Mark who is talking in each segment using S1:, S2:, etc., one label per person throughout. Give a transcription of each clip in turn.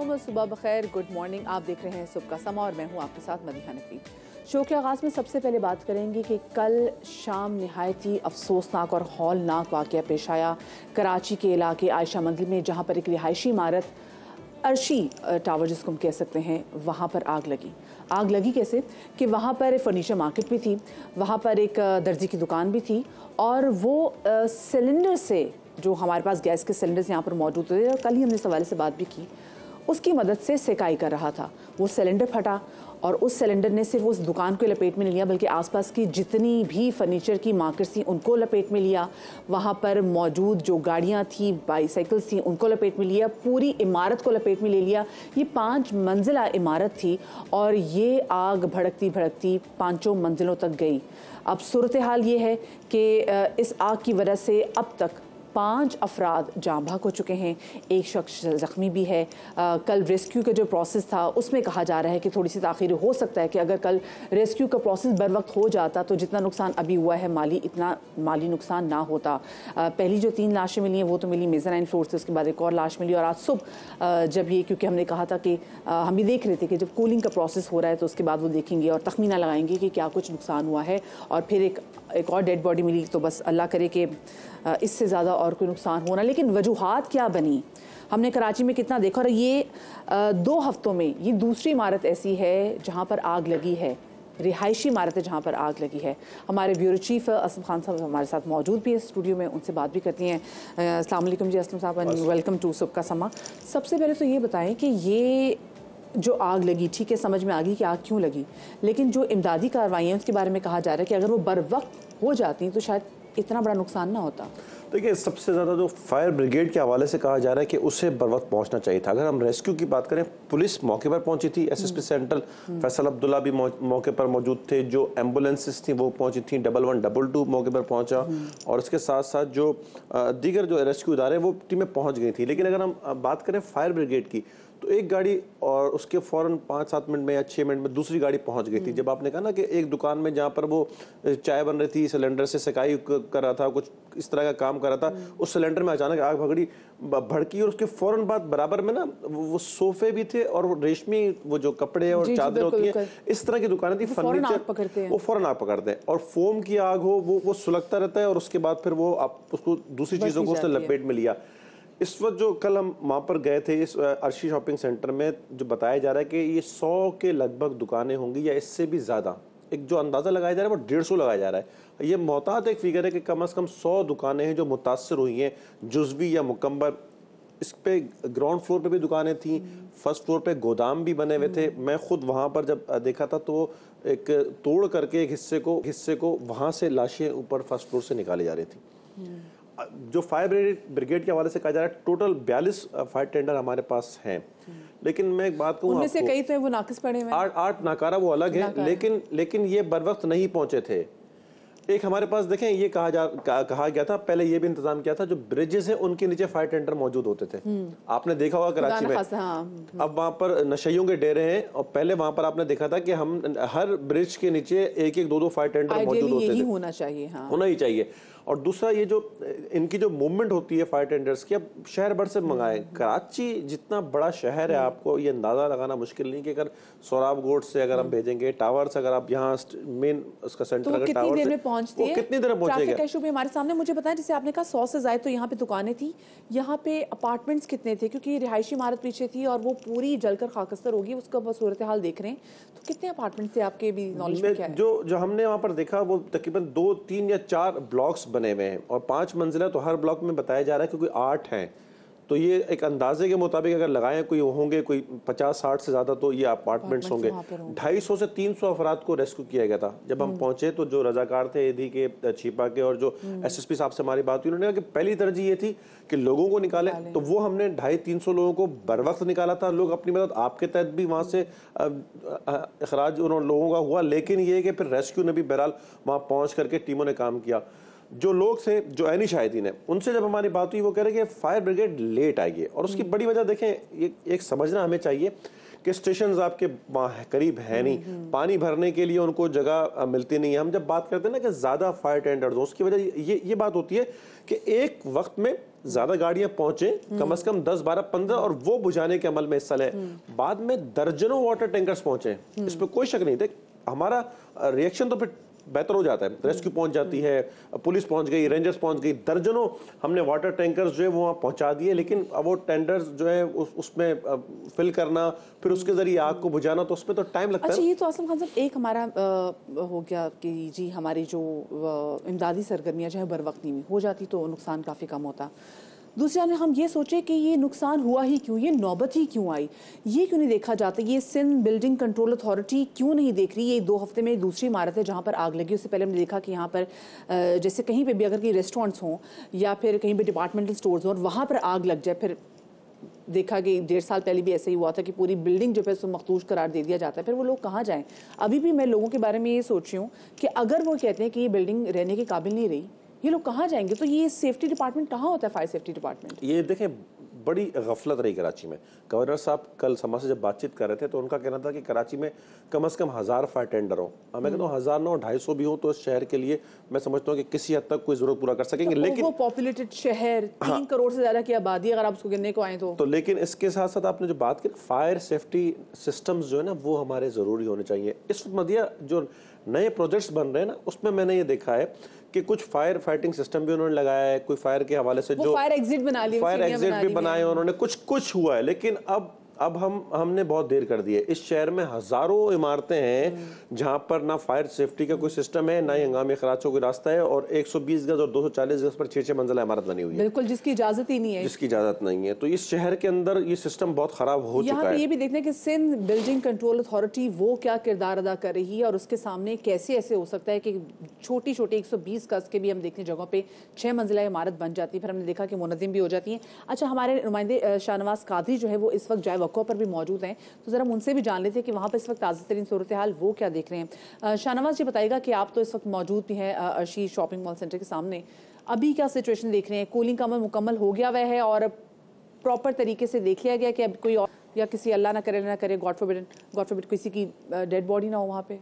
S1: अस्सलाम, सुबह बखैर, good morning. आप देख रहे हैं सुबह का समा और मैं हूं आपके साथ मदीहा नकवी। शो के आगाज़ में सबसे पहले बात करेंगे कि कल शाम नहायत ही अफसोसनाक और हौलनाक वाक़या पेश आया कराची के इलाके आयशा मंजिल में, जहां पर एक रिहायशी इमारत अर्शी टावर जिसको हम कह सकते हैं, वहाँ पर आग लगी। आग लगी कैसे कि वहाँ पर फर्नीचर मार्केट भी थी, वहाँ पर एक दर्जी की दुकान भी थी और वो सिलेंडर से, जो हमारे पास गैस के सिलेंडर्स यहाँ पर मौजूद थे और कल ही हमने इस हवाले से बात भी की, उसकी मदद से सेकाई कर रहा था। वो सिलेंडर फटा और उस सिलेंडर ने सिर्फ उस दुकान को लपेट में नहीं लिया बल्कि आसपास की जितनी भी फर्नीचर की मार्केट्स थी उनको लपेट में लिया। वहाँ पर मौजूद जो गाड़ियाँ थी, बाईसाइकिल्स थी, उनको लपेट में लिया। पूरी इमारत को लपेट में ले लिया। ये 5 मंजिला इमारत थी और ये आग भड़कती भड़कती 5 मंजिलों तक गई। अब सूरत हाल ये है कि इस आग की वजह से अब तक 5 अफराद जाँ भाग हो चुके हैं, एक शख्स ज़ख्मी भी है। कल रेस्क्यू का जो प्रोसेस था उसमें कहा जा रहा है कि थोड़ी सी ताख़ीर हो सकता है कि अगर कल रेस्क्यू का प्रोसेस बर वक्त हो जाता तो जितना नुकसान अभी हुआ है इतना माली नुकसान ना होता। पहली जो 3 लाशें मिली हैं वो तो मिली मेज़राइन फ्लोर से, उसके बाद एक और लाश मिली और आज सुबह जब ये, क्योंकि हमने कहा था कि हम भी देख रहे थे कि जब कूलिंग का प्रोसेस हो रहा है तो उसके बाद वो देखेंगे और तखमीना लगाएंगे कि क्या कुछ नुकसान हुआ है। और फिर एक और डेड बॉडी मिली, तो बस अल्लाह करे कि इससे ज़्यादा और कोई नुकसान होना। लेकिन वजूहात क्या बनी, हमने कराची में कितना देखा और ये 2 हफ्तों में ये दूसरी इमारत ऐसी है जहाँ पर आग लगी है, रिहायशी इमारत है जहाँ पर आग लगी है। हमारे ब्यूरो चीफ असलम खान साहब हमारे साथ मौजूद भी है स्टूडियो में, उनसे बात भी करती हैं। अस्सलाम वालेकुम जी असलम साहब, वेलकम टू सुबह का समा। सबसे पहले तो ये बताएं कि ये जो आग लगी, ठीक है समझ में आ गई कि आग क्यों लगी, लेकिन जो इमदादी कार्रवाइयाँ उसके बारे में कहा जा रहा है कि अगर वो बर वक्त हो जाती तो शायद इतना बड़ा नुकसान ना होता।
S2: देखिए, सबसे ज़्यादा जो फायर ब्रिगेड के हवाले से कहा जा रहा है कि उसे बर वक्त पहुँचना चाहिए था। अगर हम रेस्क्यू की बात करें, पुलिस मौके पर पहुंची थी, एसएसपी सेंट्रल फैसल अब्दुल्ला भी मौके पर मौजूद थे, जो एम्बुलेंसेस थी वो पहुंची थी, 1122 मौके पर पहुंचा और इसके साथ साथ जो दीगर जो रेस्क्यू इदारे वो टीमें पहुँच गई थी। लेकिन अगर हम बात करें फायर ब्रिगेड की, तो एक गाड़ी और उसके फ़ौरन 5-7 मिनट में या 6 मिनट में दूसरी गाड़ी पहुंच गई थी। जब आपने कहा ना कि एक दुकान में जहां पर वो चाय बन रही थी, सिलेंडर से सेकाई कर रहा था, कुछ इस तरह का काम कर रहा था, उस सिलेंडर में अचानक आग भड़की और उसके फ़ौरन बाद बराबर में ना वो सोफे भी थे और वो रेशमी वो जो कपड़े और चादरें होती हैं, इस तरह की दुकानें थी, फर्नीचर, वो फ़ौरन आग पकड़ते हैं। और फोम की आग हो वो सुलगता रहता है और उसके बाद फिर वो आप उसको दूसरी चीज़ों को उसने लपेट में लिया। इस वक्त जो कल हम वहाँ पर गए थे इस अर्शी शॉपिंग सेंटर में, जो बताया जा रहा है कि ये 100 के लगभग दुकानें होंगी या इससे भी ज़्यादा। एक जो अंदाज़ा लगाया जा रहा है वो 150 लगाया जा रहा है। ये मोहतात एक फिगर है कि कम से कम 100 दुकानें हैं जो मुतासर हुई हैं, जुज़वी या मुकम्मल। इस पे ग्राउंड फ्लोर पे भी दुकानें थी, फर्स्ट फ्लोर पे गोदाम भी बने हुए थे। मैं खुद वहाँ पर जब देखा था तो एक तोड़ करके एक हिस्से को वहाँ से लाशें ऊपर फर्स्ट फ्लोर से निकाली जा रही थी। जो फायर ब्रिगेड के हवाले से कहा जा रहा है, टोटल 42 फायर टेंडर हमारे पास हैं। लेकिन मैं एक बात कहूँ,
S1: उनमें से कई तो वो नाकिस पड़े हुए हैं,
S2: 8 नाकारा वो अलग है, लेकिन ये बर वक्त नहीं पहुंचे थे। एक हमारे पास देखें, ये कहा गया था, पहले ये भी इंतजाम किया था, जो ब्रिजेस हैं उनके नीचे फायर टेंडर मौजूद होते थे। आपने देखा होगा कराची में, अब वहाँ पर नशइयों के डेरे हैं और पहले वहाँ पर आपने देखा था कि हम हर ब्रिज के नीचे 1-1, 2-2 फायर टेंडर मौजूद होते थे।
S1: होना चाहिए,
S2: होना ही चाहिए। और दूसरा, ये जो इनकी जो मूवमेंट होती है फायर टेंडर्स की, अब शहर भर से मंगाएं। कराची जितना बड़ा शहर है, आपको ये अंदाज़ा लगाना मुश्किल नहीं कि अगर सोराब गोड से अगर हम भेजेंगे, टावर से अगर आप यहाँ मेन उसका सेंटर
S1: तो
S2: अगर
S1: कितनी
S2: टावर
S1: देर
S2: से
S1: में पहुंचती है,
S2: कितनी देर पहुंचेगा।
S1: ट्रैफिक इशू भी हमारे सामने, मुझे बताएं, जैसे आपने कहा 100 से ज़्यादा तो यहाँ पे दुकानें थी, यहाँ पे अपार्टमेंट्स कितने थे, क्योंकि रिहायशी इमारत पीछे थी और वो पूरी जलकर खाकस्तर होगी, उसका सूरत हाल देख रहे हैं, तो कितने अपार्टमेंट्स थे आपके भी नॉलेज में क्या है?
S2: जो हमने वहाँ पर देखा वो तकरीबन 2, 3 या 4 ब्लॉक्स बने हुए हैं और 5 मंजिला, तो हर ब्लॉक में बताया जा रहा है क्योंकि 8 हैं, तो ये एक अंदाजे के मुताबिक अगर लगाएं कोई होंगे कोई 50-60 से ज़्यादा तो ये अपार्टमेंट्स होंगे। 250 से 300 अफराद को रेस्क्यू किया गया था। जब हम पहुंचे तो जो रजाकार थे एधी के, छिपा के और जो एसएसपी साहब से हमारी बात हुई, उन्होंने कहा कि पहली तरजीह ये थी कि लोगों को निकालें, तो वो हमने 250-300 लोगों को बर वक्त निकाला था। लोग अपनी मदद आपके तहत भी वहाँ से अखराज उन्होंने लोगों का हुआ, लेकिन ये कि फिर रेस्क्यू ने भी बहरहाल वहाँ पहुँच करके टीमों ने काम किया। जो लोग थे, जो ऐनी शाहिदीन है, उनसे जब हमारी बात हुई वो कह रहे कि फायर ब्रिगेड लेट आई है और उसकी बड़ी वजह देखें, एक समझना हमें चाहिए कि स्टेशन आपके करीब है नहीं, पानी भरने के लिए उनको जगह मिलती नहीं है। हम जब बात करते हैं ना कि ज्यादा फायर टेंडर्स हो, उसकी वजह ये बात होती है कि एक वक्त में ज्यादा गाड़ियां पहुंचे, कम से कम 10, 12, 15 और वो बुझाने के अमल में हिस्सा लें। बाद में दर्जनों वाटर टैंकर्स पहुंचे, इसमें कोई शक नहीं। देख, हमारा रिएक्शन तो फिर बेहतर हो जाता है, रेस्क्यू पहुंच जाती है, पुलिस पहुंच गई, रेंजर्स पहुंच गई, दर्जनों हमने वाटर टैंकर्स जो है वो वहां पहुंचा दिए। लेकिन अब वो टेंडर्स जो है उसमें फिल करना, फिर उसके जरिए आग को बुझाना, तो उसमें तो टाइम लगता है।
S1: अच्छा, ये तो आसम खान साहब एक हमारा हो गया कि जी हमारी जो इमदादी सरगर्मियाँ जो है बर वक्त नहीं हो जाती तो नुकसान काफ़ी कम होता। दूसरा ने हम ये सोचे कि ये नुकसान हुआ ही क्यों, ये नौबत ही क्यों आई, ये क्यों नहीं देखा जाता, ये सिंध बिल्डिंग कंट्रोल अथॉरिटी क्यों नहीं देख रही। ये 2 हफ्ते में दूसरी इमारत है जहाँ पर आग लगी। उससे पहले हमने देखा कि यहाँ पर जैसे कहीं पे भी अगर कहीं रेस्टोरेंट्स हों या फिर कहीं पे डिपार्टमेंटल स्टोर्स हों और वहाँ पर आग लग जाए, फिर देखा कि 1.5 साल पहले भी ऐसा ही हुआ था कि पूरी बिल्डिंग जो है उसको मखदूश करार दे दिया जाता है। फिर वो लोग कहाँ जाएं। अभी भी मैं लोगों के बारे में ये सोच रही हूँ कि अगर वो कहते हैं कि ये बिल्डिंग रहने के काबिल नहीं रही, ये लोग कहाँ जाएंगे। तो ये सेफ्टी डिपार्टमेंट कहाँ होता है, फायर सेफ्टी डिपार्टमेंट?
S2: ये देखें, बड़ी गफलत रही कराची में। गवर्नर साहब कल समाज से जब बातचीत कर रहे थे तो उनका कहना था कि कराची में कम से कम 1000 फायर टेंडर हो। मैं कहता हूँ 1000 ना 250 भी हो तो इस शहर के लिए मैं समझता हूँ कि किसी हद तक कोई जरूरत पूरा कर सकेंगे।
S1: तो
S2: लेकिन
S1: वो पॉपुलेटेड शहर, 3 करोड़ से ज्यादा की आबादी अगर आप उसको गिनने को आए तो
S2: लेकिन इसके साथ साथ आपने जो बात की फायर सेफ्टी सिस्टम्स जो है ना वो हमारे जरूरी होने चाहिए। इस वक्त मदिया जो नए प्रोजेक्ट्स बन रहे हैं ना उसमें मैंने ये देखा है कि कुछ फायर फाइटिंग सिस्टम भी उन्होंने लगाया है, कोई फायर के हवाले से जो
S1: फायर एग्जिट बना लिए,
S2: फायर एग्जिट भी बनाए उन्होंने, कुछ हुआ है। लेकिन अब हमने बहुत देर कर दी है। इस शहर में हजारों इमारतें हैं जहां पर ना फायर सेफ्टी का कोई सिस्टम है, ना ही हंगामी खराचों का रास्ता है, और 120 गज और 240 गज पर 6-6 मंजिला इमारत बनी हुई है,
S1: बिल्कुल जिसकी इजाजत ही नहीं है,
S2: जिसकी इजाजत नहीं है। तो इस शहर के अंदर ये सिस्टम बहुत खराब हो चुका है।
S1: ये भी देखने कि सिंध बिल्डिंग कंट्रोल अथॉरिटी वो क्या किरदार अदा कर रही है और उसके सामने कैसे ऐसे हो सकता है कि छोटी 120 गज के भी हम देखने जगहों पे 6 मंजिला इमारत बन जाती है। फिर हमने देखा कि मुनज़्ज़िम भी हो जाती है। अच्छा, हमारे नुमाइंदे शाहनवाज कादरी जो है वो इस वक्त जाए वक़्फ़ा पर भी मौजूद हैं, तो ज़रा उनसे भी जान लेते हैं कि वहाँ पर इस वक्त ताज़ा तरीन सूरत हाल वो क्या देख रहे हैं। शाहनवाज जी बताइएगा कि आप तो इस वक्त मौजूद भी हैं अर्शी शॉपिंग मॉल सेंटर के सामने, अभी क्या सिचुएशन देख रहे हैं? कूलिंग का अमल मुकम्मल हो गया हुआ है और प्रॉपर तरीके से देख लिया गया कि अब कोई और या किसी अल्लाह ना करे गॉड फॉरबिड किसी की डेड बॉडी ना हो वहाँ पे?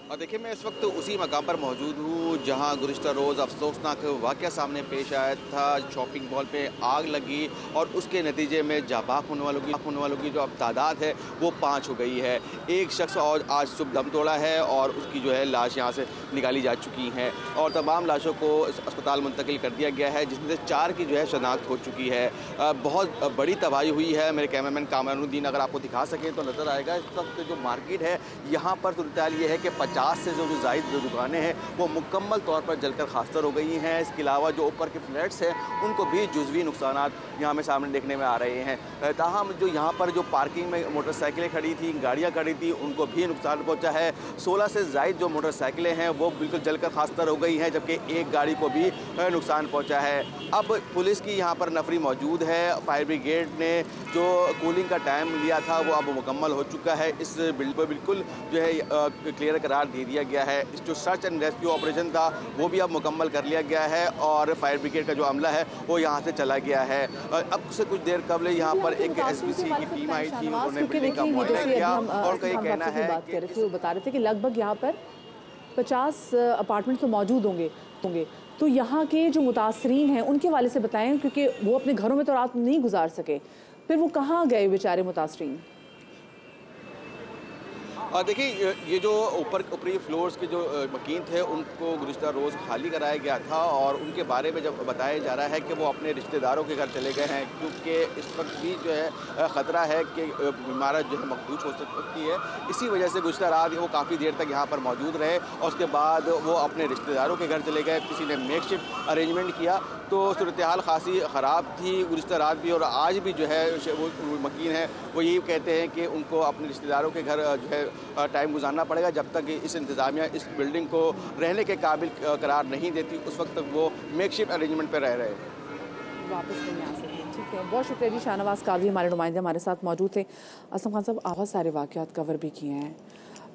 S3: और देखिए, मैं इस वक्त उसी मकाम पर मौजूद हूँ जहाँ गुज़िश्ता रोज़ अफसोसनाक वाक़या सामने पेश आया था। शॉपिंग मॉल पे आग लगी और उसके नतीजे में जाबाक होने वालों की जो अब तादाद है वो 5 हो गई है। एक शख्स और आज सुबह दम तोड़ा है और उसकी जो है लाश यहाँ से निकाली जा चुकी हैं और तमाम लाशों को अस्पताल मुंतकिल कर दिया गया है, जिसमें से 4 की जो है शनाख्त हो चुकी है। बहुत बड़ी तबाही हुई है। मेरे कैमरामैन कामरानुद्दीन अगर आपको दिखा सकें तो नज़र आएगा इस वक्त जो मार्केट है यहाँ पर सूरत हाल ये है कि 50 से जो ज़ायद दुकानें हैं वो मुकम्मल तौर पर जलकर खास्तर हो गई हैं। इसके अलावा जो ऊपर के फ्लैट्स हैं उनको भी जुज़वी नुकसानात यहाँ में सामने देखने में आ रहे हैं। ताहम जो यहाँ पर जो पार्किंग में मोटरसाइकिलें खड़ी थी, गाड़ियाँ खड़ी थी, उनको भी नुकसान पहुँचा है। 16 से ज़ायद जो मोटरसाइकिलें हैं वो बिल्कुल जलकर खास्तर हो गई हैं, जबकि एक गाड़ी को भी नुकसान पहुँचा है। अब पुलिस की यहाँ पर नफरी मौजूद है। फायर ब्रिगेड ने जो कूलिंग का टाइम लिया था वो अब मुकम्मल हो चुका है। इस बिल्कुल जो है क्लियर करार दे दिया गया है। इस जो सर्च एंड रेस्क्यू ऑपरेशन था वो भी अब मुकम्मल कर लिया गया है और फायर ब्रिगेड का जो अमला है वो यहाँ से चला गया है। अब से कुछ देर कबल यहाँ पर एक एसपीसी की टीम आई थी, उन्होंने बिल्डिंग का मुआयना किया और उनका ये कहना है
S1: कि बता रहे थे कि लगभग यहाँ पर 50 अपार्टमेंट तो मौजूद होंगे। तो यहाँ के जो मुतासरीन हैं उनके वाले से बताएं, क्योंकि वो अपने घरों में तो रात नहीं गुजार सके, फिर वो कहाँ गए बेचारे मुतासरीन?
S3: और देखिए, ये जो ऊपरी फ्लोर्स के जो मकीन थे उनको गुज़िश्ता रोज़ खाली कराया गया था और उनके बारे में जब बताया जा रहा है कि वो अपने रिश्तेदारों के घर चले गए हैं, क्योंकि इस वक्त भी जो है ख़तरा है कि इमारत जो है मखदूश हो सकती है। इसी वजह से गुज़िश्ता रात वो काफ़ी देर तक यहाँ पर मौजूद रहे और उसके बाद वो अपने रिश्तेदारों के घर चले गए। किसी ने मेकशिफ्ट अरेंजमेंट किया, तो सूरत हाल खासी ख़राब थी गुज़िश्ता रात भी और आज भी जो है वो मकीन है वो यही कहते हैं कि उनको अपने रिश्तेदारों के घर जो है टाइम गुजारना पड़ेगा जब तक इस इंतज़ामिया इस बिल्डिंग को रहने के काबिल करार नहीं देती, उस वक्त तक वो मेकशिफ्ट अरेंजमेंट पर रह रहे
S1: वापस नहीं आ सकते। ठीक है, बहुत शुक्रिया जी। शाहनवाज कादरी हमारे नुमाइंदे हमारे साथ मौजूद थे। असलम खान साहब, बहुत सारे वाक़यात कवर भी किए हैं,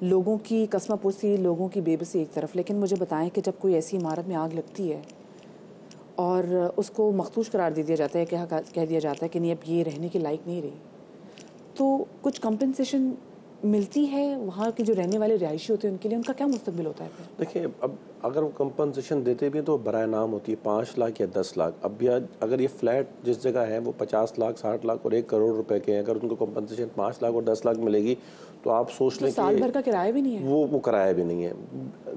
S1: लोगों की कसमापुरसी, लोगों की बेबसी एक तरफ, लेकिन मुझे बताएं कि जब कोई ऐसी इमारत में आग लगती है और उसको मखदूश करार दे दिया जाता है, कह दिया जाता है कि नहीं अब ये रहने के लायक नहीं रही, तो कुछ कंपनसेशन मिलती है वहाँ के जो रहने वाले रिहायशी होते हैं उनके लिए, उनका क्या मुस्तकबिल होता है फिर?
S2: देखिए, अब अगर वो कंपनसेशन देते भी हैं तो बराए नाम होती है 5 लाख या 10 लाख। अब या अगर ये फ्लैट जिस जगह है वो 50 लाख 60 लाख और 1 करोड़ रुपए के हैं, अगर उनको कंपनसेशन 5 लाख और 10 लाख मिलेगी तो आप सोच लें कि
S1: साल भर का किराया भी नहीं है,
S2: वो किराया भी नहीं है,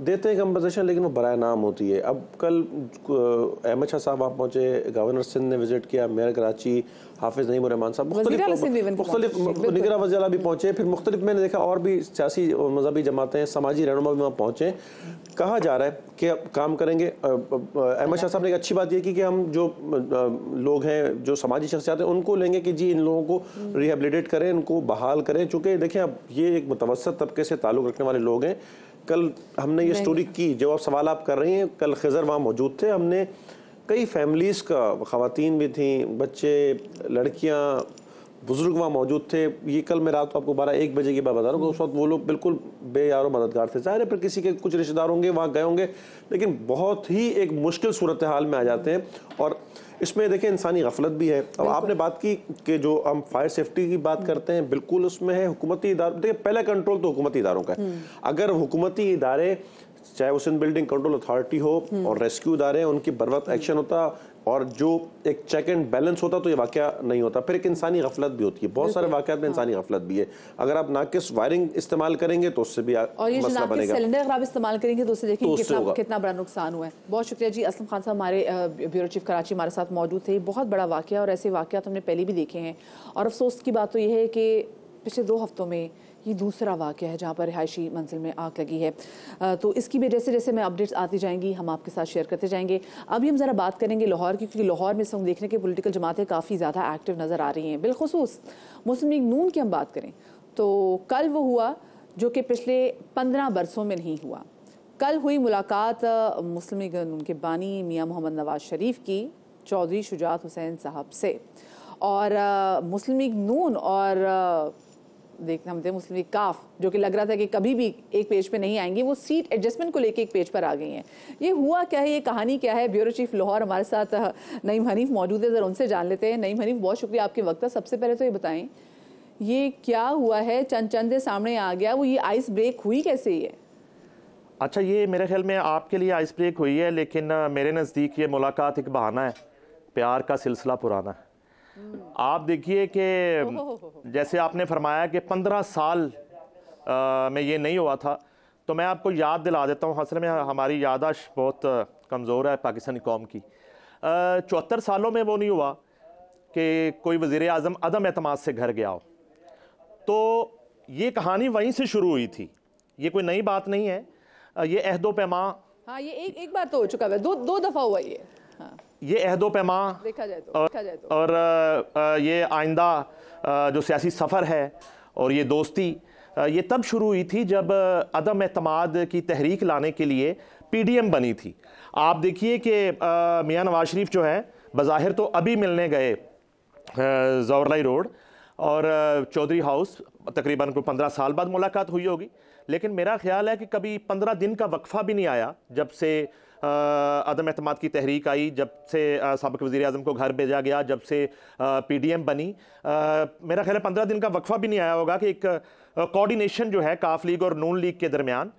S2: देते हैं कंपनसेशन लेकिन वो बराए नाम होती है। अब कल अहमद शाह साहब आप पहुँचे, गवर्नर सिंध ने विजिट किया, मेयर कराची हाफिज़ नईम रहमान साहब, मुख्तलिफ निगरां वज़ीर भी पहुँचे, फिर मुख्तलिफ मैंने देखा और भी सियासी और मजहबी जमातें समाजी रहनुमा भी वहाँ पहुँचे। कहा जा रहा है कि अब काम करेंगे। अहमद शाह साहब ने एक अच्छी बात यह की कि हम जो लोग हैं जो समाजी शख्सियत हैं उनको लेंगे कि जी इन लोगों को रिहेबिलिटेट करें, इनको बहाल करें, चूँकि देखिए अब ये एक मुतवस्सित तबके से ताल्लुक़ रखने वाले लोग हैं। कल हमने ये स्टोरी की, जो आप सवाल आप कर रही हैं, कल खिज़र वहाँ मौजूद थे, हमने कई फैमिलीज़ का, ख़वातीन भी थी, बच्चे, लड़कियाँ, बुजुर्ग वहाँ मौजूद थे। ये कल मैं रात को आपको 12-1 बजे की बात बता रहा हूँ, उस वक्त वो लोग बिल्कुल बेयारो मददगार थे। ज़ाहिर है फिर किसी के कुछ रिश्तेदार होंगे वहाँ गए होंगे, लेकिन बहुत ही एक मुश्किल सूरत हाल में आ जाते हैं। और इसमें देखिए इंसानी गफलत भी है। अब आपने बात की कि जो हम फायर सेफ्टी की बात करते हैं, बिल्कुल उसमें है हुकूमती इदारों, देखिए पहला कंट्रोल तो हुकूमती इदारों का है। अगर हुकूमती इदारे, चाहे वो सिंध बिल्डिंग कंट्रोल अथॉरिटी हो और रेस्क्यू इदारे, उनकी बर वक्त एक्शन होता और जो एक चेक एंड बैलेंस होता तो ये वाकया नहीं होता। फिर एक इंसानी गफलत भी होती है, बहुत सारे वाकयात में इंसानी गफलत भी है। अगर आप नाकिस वायरिंग इस्तेमाल करेंगे तो उससे भी मसला बनेगा,
S1: सिलेंडर अगर आप इस्तेमाल करेंगे तो उससे देखिए कितना बड़ा नुकसान हुआ है। बहुत शुक्रिया जी। असलम खान साहब हमारे ब्यूरो चीफ कराची हमारे साथ मौजूद थे। बहुत बड़ा वाकया और ऐसे वाकयात हमने पहले भी देखे हैं और अफसोस की बात तो यह है कि पिछले 2 हफ्तों में ये दूसरा वाक़या है जहाँ पर रिहायशी मंजिल में आग लगी है। तो इसकी भी जैसे जैसे मैं अपडेट्स आती जाएंगी हम आपके साथ शेयर करते जाएंगे। अभी हम ज़रा बात करेंगे लाहौर की, क्योंकि लाहौर में हम देखने के पॉलिटिकल जमातें काफ़ी ज़्यादा एक्टिव नज़र आ रही हैं। बिलखुसूस मुस्लिम लीग नून की हम बात करें तो कल वो हुआ जो कि पिछले 15 बरसों में नहीं हुआ। कल हुई मुलाकात मुस्लिम लीग नून के बानी मियाँ मोहम्मद नवाज शरीफ की चौधरी शुजात हुसैन साहब से, और मुस्लिम लीग नून और देखना हम थे मुस्लिम लीग काफ, जो कि लग रहा था कि कभी भी एक पेज पे नहीं आएंगी, वो सीट एडजस्टमेंट को लेके एक पेज पर आ गई हैं। ये हुआ क्या है, ये कहानी क्या है? ब्यूरो चीफ लाहौर हमारे साथ नईम हनीफ मौजूद है, ज़रा उनसे जान लेते हैं। नईम हनीफ, बहुत शुक्रिया आपके वक्त का। सबसे पहले तो ये बताएं ये क्या हुआ है, चंद सामने आ गया, वो ये आइस ब्रेक हुई कैसे ये?
S4: अच्छा, ये मेरे ख्याल में आपके लिए आइस ब्रेक हुई है, लेकिन मेरे नज़दीक ये मुलाकात एक बहाना है, प्यार का सिलसिला पुराना है। आप देखिए कि जैसे आपने फरमाया कि 15 साल में ये नहीं हुआ था, तो मैं आपको याद दिला देता हूँ। असल में हमारी याददाश्त बहुत कमज़ोर है पाकिस्तानी कौम की। 74 सालों में वो नहीं हुआ कि कोई वज़ीर आज़म अदम एतमाद से घर गया हो। तो ये कहानी वहीं से शुरू हुई थी, ये कोई नई बात नहीं है। ये अहदो पैमा,
S1: हाँ ये एक बार तो हो चुका है, दो दफ़ा हुआ ये। हाँ,
S4: ये अहदो पैमा
S1: देखा जाए तो
S4: और ये आइंदा जो सियासी सफ़र है और ये दोस्ती, ये तब शुरू हुई थी जब अदम एतमाद की तहरीक लाने के लिए PDM बनी थी। आप देखिए कि मियाँ नवाज शरीफ जो है बज़ाहिर तो अभी मिलने गए ज़ौरलाई रोड और चौधरी हाउस, तकरीबन को 15 साल बाद मुलाकात हुई होगी, लेकिन मेरा ख्याल है कि कभी 15 दिन का वक्फा भी नहीं आया जब से अदम एतमाद की तहरीक आई, जब से साबिक़ वज़ीर आज़म को घर भेजा गया, जब से PDM बनी। मेरा ख्याल है 15 दिन का वक्फा भी नहीं आया होगा कि एक कोऑर्डिनेशन जो है काफ लीग और नून लीग के दरमियान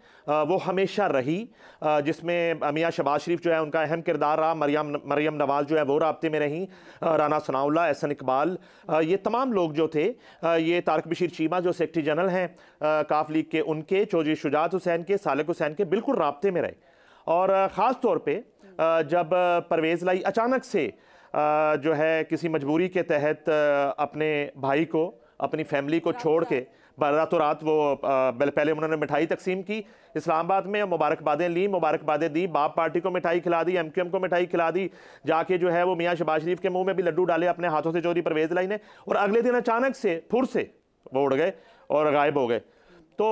S4: वो हमेशा रही, जिसमें मियाँ शहबाज शरीफ जो है उनका अहम किरदार रहा, मरियम नवाज़ जो है वो राब्ते में रहीं, राना सनाउल्लाह, एहसन इकबाल, ये तमाम लोग जो थे, ये तारिक बशीर चीमा जो सेक्रेटरी जनरल हैं काफ लीग के, उनके, चौधरी शुजात हुसैन के, सालिक हुसैन के, बिल्कुल राब्ते में रहे। और ख़ास तौर पे जब परवेज़ लाई अचानक से जो है किसी मजबूरी के तहत अपने भाई को, अपनी फैमिली को छोड़ के रातों रात वो पहले उन्होंने मिठाई तकसीम की इस्लामाबाद में, मुबारकबादें ली, मुबारकबादें दी, बाप पार्टी को मिठाई खिला दी, MQM को मिठाई खिला दी, जाके जो है वो मियाँ शहबाज शरीफ के मुंह में भी लड्डू डाले अपने हाथों से चौधरी परवेज़ लाई ने, और अगले दिन अचानक से फुर से वो उड़ गए और गायब हो गए। तो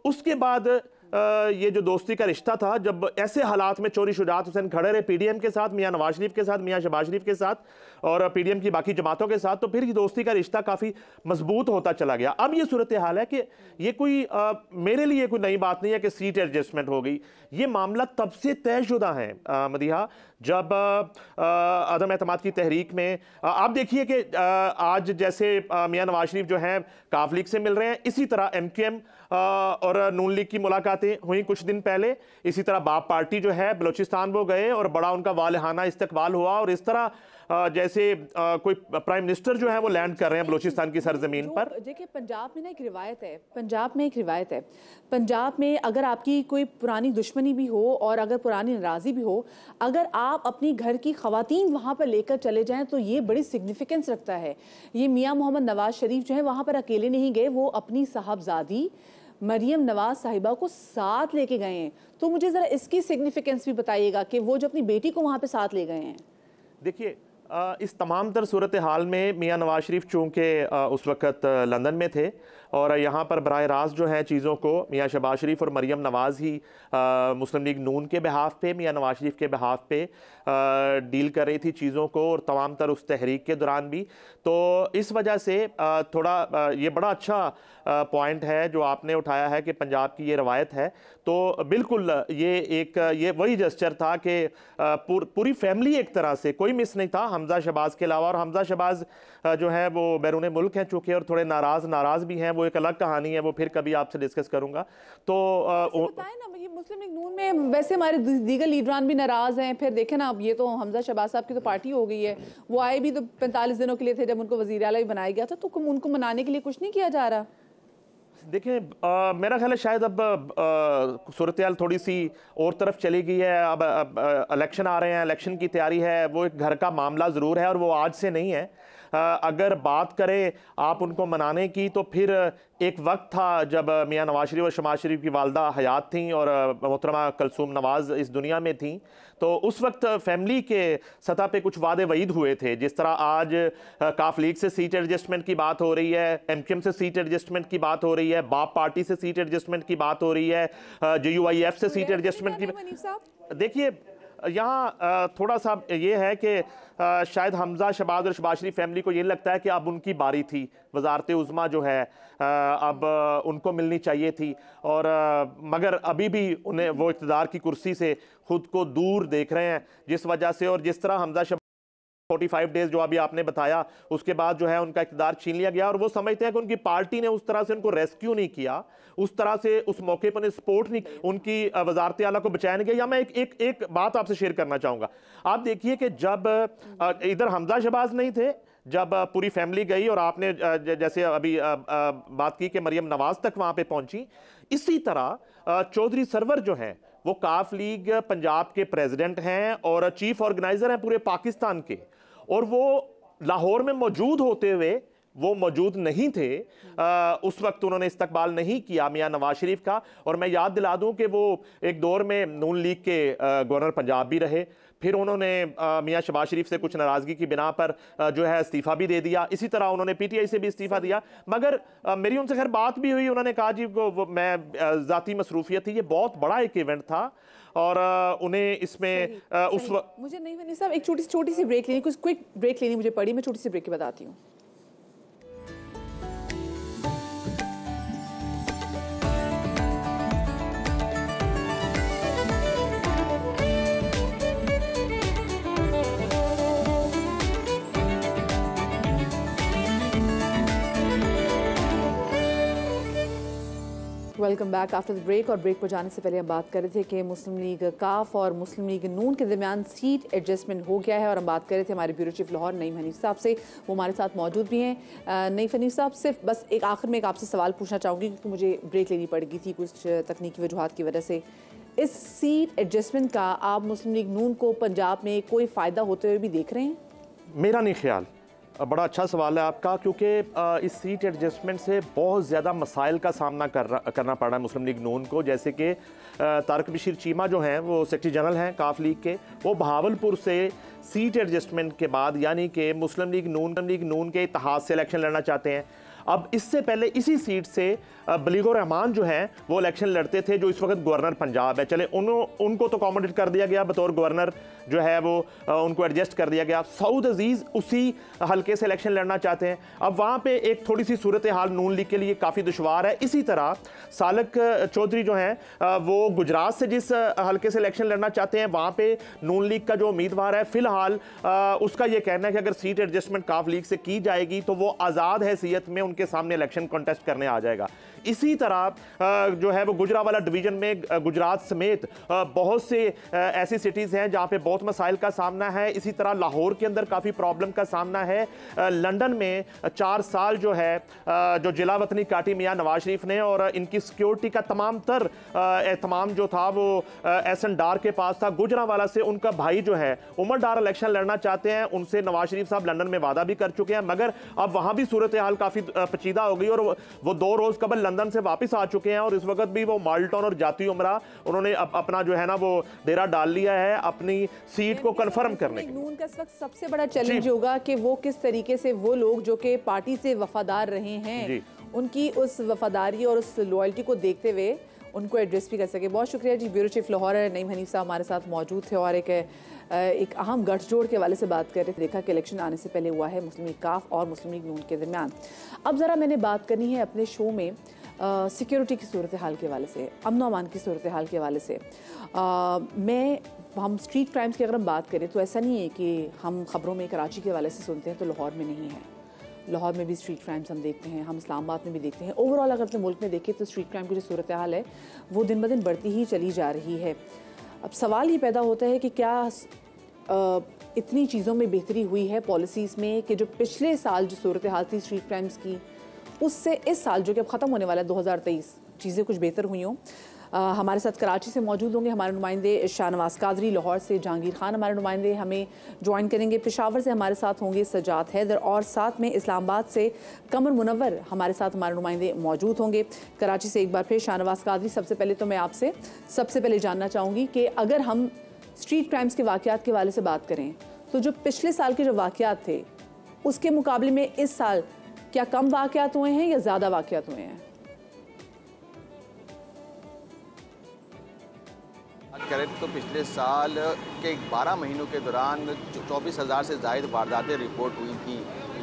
S4: उसके बाद ये जो दोस्ती का रिश्ता था, जब ऐसे हालात में चौधरी शुजात हुसैन खड़े रहे पीडीएम के साथ, मियां नवाज शरीफ के साथ, मियां शहबाज शरीफ के साथ और पीडीएम की बाकी जमातों के साथ, तो फिर ये दोस्ती का रिश्ता काफ़ी मजबूत होता चला गया। अब ये सूरत हाल है कि ये कोई मेरे लिए कोई नई बात नहीं है कि सीट एडजस्टमेंट हो गई। ये मामला तब से तयशुदा है मदीहा, जब अदम एतमाद की तहरीक में आप देखिए कि आज जैसे मियां नवाज शरीफ जो हैं काफ लीग से मिल रहे हैं, इसी तरह एमकेएम और नून लीग की मुलाकातें हुई कुछ दिन पहले। इसी तरह बाप पार्टी जो है बलूचिस्तान वो गए और बड़ा उनका वालहाना इस्तकबाल हुआ, और इस तरह जैसे कोई प्राइम मिनिस्टर जो है वो लैंड कर रहे हैं बलूचिस्तान की सरजमीन पर।
S1: देखिए पंजाब में ना एक रिवायत है, पंजाब में अगर आपकी कोई पुरानी दुश्मनी भी हो और अगर पुरानी नाराज़ी भी हो, अगर आप अपनी घर की ख़वातीन वहाँ पर लेकर चले जाएं तो ये बड़ी सिग्निफिकेंस रखता है। ये मियाँ मोहम्मद नवाज शरीफ जो है वहाँ पर अकेले नहीं गए, वो अपनी साहबजादी मरियम नवाज साहिबा को साथ लेके गए हैं। तो मुझे ज़रा इसकी सिग्निफिकेंस भी बताइएगा कि वो जो अपनी बेटी को वहाँ पर साथ ले गए हैं।
S4: देखिए इस तमाम तर सूरत हाल में मियां नवाज शरीफ चूँकि उस वक़्त लंदन में थे और यहाँ पर बराह रास्त जो है चीज़ों को मियां शहबाज शरीफ और मरियम नवाज़ ही मुस्लिम लीग नून के बिहाफ पे, मियां नवाज शरीफ के बिहाफ पे डील कर रही थी चीज़ों को, और तमाम तर उस तहरीक के दौरान भी। तो इस वजह से थोड़ा ये बड़ा अच्छा पॉइंट है जो आपने उठाया है कि पंजाब की ये रवायत है। तो बिल्कुल ये वही जस्चर था कि पूरी फैमिली एक तरह से, कोई मिस नहीं था हमजा शहबाज के अलावा। और हमजा शहबाज जो है वो बैरून मुल्क हैं चूँकि, और थोड़े नाराज़ भी हैं, वो एक अलग कहानी है, वो फिर कभी आपसे डिस्कस करूंगा। तो
S1: बताएं ना, ये मुस्लिम लीग नून में वैसे हमारे दीगर लीडरान भी नाराज हैं। फिर देखें ना, अब ये तो हमजा शहबाज साहब की तो पार्टी हो गई है, वो आए भी तो 45 दिनों के लिए थे जब उनको वज़ीर आला भी बनाया गया था, तो उनको मनाने के लिए कुछ नहीं किया जा रहा।
S4: देखिए मेरा ख्याल है शायद अब सूरत हाल थोड़ी सी और तरफ चली गई है। अब इलेक्शन आ रहे हैं, इलेक्शन की तैयारी है, वो एक घर का मामला ज़रूर है और वो आज से नहीं है। अगर बात करें आप उनको मनाने की, तो फिर एक वक्त था जब मियां नवाज शरीफ और शहबाज शरीफ की वालदा हयात थीं और मोहतरमा कलसूम नवाज़ इस दुनिया में थीं, तो उस वक्त फैमिली के सतह पे कुछ वादे वईद हुए थे। जिस तरह आज काफ लीग से सीट एडजस्टमेंट की बात हो रही है, एमकेएम से सीट एडजस्टमेंट की बात हो रही है, बाप पार्टी से सीट एडजस्टमेंट की बात हो रही है, JUIF से सीट एडजस्टमेंट की। देखिए यहाँ थोड़ा सा ये है कि शायद हमजा शहबाज और शहबाज शरीफ फैमिली को ये लगता है कि अब उनकी बारी थी, वजारत उज़्मा जो है अब उनको मिलनी चाहिए थी, और मगर अभी भी उन्हें वो इक़्तिदार की कुर्सी से खुद को दूर देख रहे हैं, जिस वजह से। और जिस तरह हमजा 45 डेज जो अभी आपने बताया, उसके बाद जो है उनका इक़्तिदार छीन लिया गया, और वो समझते हैं कि उनकी पार्टी ने उस तरह से उनको रेस्क्यू नहीं किया, उस तरह से उस मौके पर सपोर्ट नहीं, उनकी वजारत आला को बचाया नहीं गया। या मैं एक बात आपसे शेयर करना चाहूँगा। आप देखिए कि जब इधर हमजा शहबाज नहीं थे, जब पूरी फैमिली गई और आपने जैसे अभी बात की कि मरियम नवाज तक वहाँ पे पहुँची, इसी तरह चौधरी सरवर जो हैं वो काफ लीग पंजाब के प्रेसिडेंट हैं और चीफ ऑर्गेनाइजर हैं पूरे पाकिस्तान के, और वो लाहौर में मौजूद होते हुए वो मौजूद नहीं थे। उस वक्त उन्होंने इस्तकबाल नहीं किया मियां नवाज शरीफ का। और मैं याद दिला दूं कि वो एक दौर में नून लीग के गवर्नर पंजाब भी रहे, फिर उन्होंने मियां शहबाज शरीफ से कुछ नाराज़गी की बिना पर जो है इस्तीफ़ा भी दे दिया। इसी तरह उन्होंने PTI से भी इस्तीफ़ा दिया, मगर मेरी उनसे खैर बात भी हुई, उन्होंने कहा जी मैं ज़ाती मसरूफियत थी, ये बहुत बड़ा एक इवेंट था और उन्हें इसमें उस वक्त
S1: मुझे नहीं साहब एक छोटी सी ब्रेक लेनी, कुछ क्विक ब्रेक लेनी मुझे पड़ी, मैं छोटी सी ब्रेक के बताती हूँ। Welcome back after the break. और ब्रेक पर जाने से पहले हम बात कर रहे थे कि मुस्लिम लीग काफ और मुस्लिम लीग नून के दरमियान सीट एडजस्टमेंट हो गया है, और हम बात कर रहे थे हमारे ब्यूरो चीफ लाहौर नईम हनीफ साहब से, वो हमारे साथ मौजूद भी हैं। नईम हनीफ साहब, सिर्फ बस एक आखिर में एक आपसे सवाल पूछना चाहूँगी क्योंकि मुझे ब्रेक लेनी पड़ गई थी कुछ तकनीकी वजूहात की वजह से। इस सीट एडजस्टमेंट का आप मुस्लिम लीग नून को पंजाब में कोई फ़ायदा होते हुए भी देख रहे हैं? मेरा नहीं ख्याल।
S4: बड़ा अच्छा सवाल है आपका, क्योंकि इस सीट एडजस्टमेंट से बहुत ज़्यादा मसाइल का सामना करना पड़ रहा है मुस्लिम लीग नून को। जैसे कि तारिक बशीर चीमा जो हैं वो सेक्रेटरी जनरल हैं काफ लीग के, वो बहावलपुर से सीट एडजस्टमेंट के बाद यानी कि मुस्लिम लीग नून के इत्तेहाद से इलेक्शन लड़ना चाहते हैं। अब इससे पहले इसी सीट से बलीगुर रहमान जो हैं वो इलेक्शन लड़ते थे, जो इस वक्त गवर्नर पंजाब है। चले उनको तो अकोमोडेट कर दिया गया, बतौर गवर्नर जो है वो उनको एडजस्ट कर दिया गया। सऊद अजीज उसी हल्के से इलेक्शन लड़ना चाहते हैं। अब वहाँ पे एक थोड़ी सी सूरत हाल नून लीग के लिए काफ़ी दुश्वार है। इसी तरह सालक चौधरी जो हैं वो गुजरात से जिस हल्के से इलेक्शन लड़ना चाहते हैं, वहाँ पे नून लीग का जो उम्मीदवार है फिलहाल उसका ये कहना है कि अगर सीट एडजस्टमेंट काफ लीग से की जाएगी तो वो आज़ाद हैसियत में उनके सामने इलेक्शन कॉन्टेस्ट करने आ जाएगा। इसी तरह जो है वो गुजरावाला डिवीजन में गुजरात समेत बहुत से ऐसी सिटीज़ हैं जहाँ पे बहुत मसाइल का सामना है। इसी तरह लाहौर के अंदर काफ़ी प्रॉब्लम का सामना है। लंदन में 4 साल जो है जो जिला वतनी काटी मियाँ नवाज शरीफ ने, और इनकी सिक्योरिटी का तमाम तर एहतमाम जो था वो एहसन डार के पास था। गुजरावाला से उनका भाई जो है उमर डार इलेक्शन लड़ना चाहते हैं, उनसे नवाज शरीफ साहब लंदन में वादा भी कर चुके हैं, मगर अब वहाँ भी सूरत हाल काफ़ी पेचीदा हो गई और वो 2 रोज़ कबल लंदन से वापस आ चुके हैं और इस वक्त भी वो माल्टन और जाती उमरा उन्होंने अपना जो है ना वो डेरा डाल लिया है अपनी सीट को कंफर्म करने के लिए।
S1: नून का इस वक्त सबसे बड़ा चैलेंज होगा कि वो किस तरीके से वो लोग जो कि पार्टी से वफादार रहे हैं उनकी उस वफादारी और उस लॉयल्टी को देखते हुए उनको एड्रेस भी कर सके। बहुत शुक्रिया जी। ब्यूरो चीफ लाहौर नईम हनीफ साहब हमारे साथ मौजूद थे और एक अहम गठजोड़ के हवाले से बात कर रहे थे। देखा कि इलेक्शन आने से पहले हुआ है मुस्लिम लीग काफ और मुस्लिम लीग नून के दरमियान। अब ज़रा मैंने बात करनी है अपने शो में सिक्योरिटी की सूरत हाल के हवाले से, अमन अमान की सूरत हाल के हवाले से। हम स्ट्रीट क्राइम्स की अगर हम बात करें तो ऐसा नहीं है कि हम ख़बरों में कराची के हवाले से सुनते हैं तो लाहौर में नहीं है। लाहौर में भी स्ट्रीट क्राइम्स हम देखते हैं, हम इस्लामाबाद में भी देखते हैं। ओवरऑल अगर अपने मुल्क में देखें तो स्ट्रीट क्राइम की जो सूरत हाल है वो दिन ब दिन बढ़ती ही चली जा रही है। अब सवाल ये पैदा होता है कि क्या इतनी चीज़ों में बेहतरी हुई है पॉलिसीज़ में कि जो पिछले साल जो सूरत हाल थी स्ट्रीट क्राइम्स की, उससे इस साल जो कि अब ख़त्म होने वाला है 2023, चीज़ें कुछ बेहतर हुई हों। हमारे साथ कराची से मौजूद होंगे हमारे नुमाइंदे शाहनवाज कादरी, लाहौर से जहांगीर खान हमारे नुमाइंदे हमें ज्वाइन करेंगे, पेशावर से हमारे साथ होंगे सजाद हैदर और साथ में इस्लामाबाद से कमर मुनव्वर हमारे साथ हमारे नुमाइंदे मौजूद होंगे। कराची से एक बार फिर शाहनवाज कादरी, सबसे पहले तो मैं आपसे सबसे पहले जानना चाहूँगी कि अगर हम स्ट्रीट क्राइम्स के वाक़यात के हवाले से बात करें तो जो पिछले साल के जो वाक़यात थे उसके मुकाबले में इस साल क्या कम वाक़यात हुए हैं या ज़्यादा वाक़यात हुए हैं?
S3: करें तो पिछले साल के 12 महीनों के दौरान 24,000 से ज़ायद वारदातें रिपोर्ट हुई थी,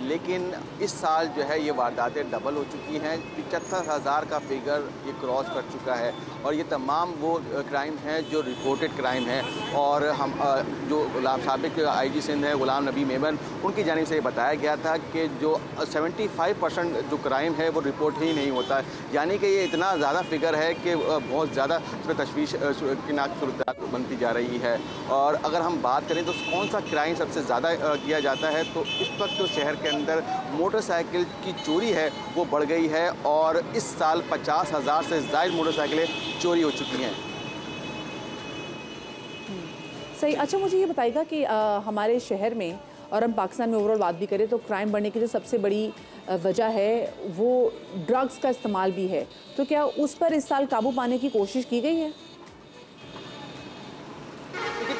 S3: लेकिन इस साल जो है ये वारदातें डबल हो चुकी हैं। 75,000 का फिगर ये क्रॉस कर चुका है और ये तमाम वो क्राइम हैं जो रिपोर्टेड क्राइम हैं। और हम जो साबिक IG सिंध है गुलाम नबी मेमन, उनकी जानिब से ये बताया गया था कि जो 75% जो क्राइम है वो रिपोर्ट ही नहीं होता है, यानी कि ये इतना ज़्यादा फिगर है कि बहुत ज़्यादा उसमें तशवीश की नाक सूरत बनती जा रही है। और अगर हम बात करें तो कौन सा क्राइम सबसे ज़्यादा किया जाता है तो इस वक्त तो शहर के अंदर मोटरसाइकिल की चोरी है वो बढ़ गई है और इस साल 50,000 से ज़ायद मोटरसाइकिलें चोरी हो चुकी हैं।
S1: सही। अच्छा, मुझे ये बताइएगा कि हमारे शहर में और हम पाकिस्तान में ओवरऑल बात भी करें तो क्राइम बढ़ने की जो सबसे बड़ी वजह है वो ड्रग्स का इस्तेमाल भी है, तो क्या उस पर इस साल काबू पाने की कोशिश की गई है?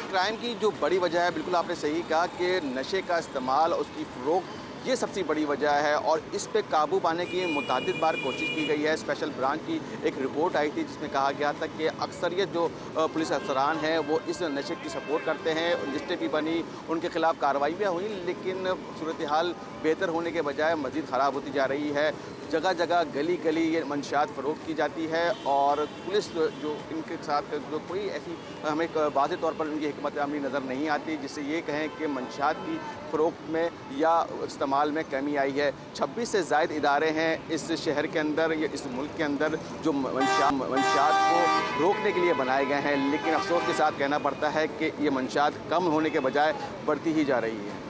S3: क्राइम की जो बड़ी वजह है, बिल्कुल आपने सही कहा कि नशे का इस्तेमाल, उसकी फ़रोख्त, ये सबसे बड़ी वजह है और इस पे काबू पाने की मुतअद्दिद बार कोशिश की गई है। स्पेशल ब्रांच की एक रिपोर्ट आई थी जिसमें कहा गया था कि अक्सरियत जो पुलिस अफसरान हैं वो इस नशे की सपोर्ट करते हैं। लिस्टें भी बनी, उनके खिलाफ कार्रवाई भी हुई, लेकिन सूरत हाल बेहतर होने के बजाय मज़ीद ख़राब होती जा रही है। जगह जगह गली गली ये मंशियात फ़रोख्त की जाती है और पुलिस जो इनके साथ जो कोई ऐसी हमें वाज़ेह तौर पर इनकी हिकमत अमली नज़र नहीं आती जिससे ये कहें कि मंशियात की फ़रोख्त में या इस्तेमाल में कमी आई है। 26 से ज़ायद इदारे हैं इस शहर के अंदर या इस मुल्क के अंदर जो मंशियात को रोकने के लिए बनाए गए हैं, लेकिन अफसोस के साथ कहना पड़ता है कि ये मंशियात कम होने के बजाय बढ़ती ही जा रही है।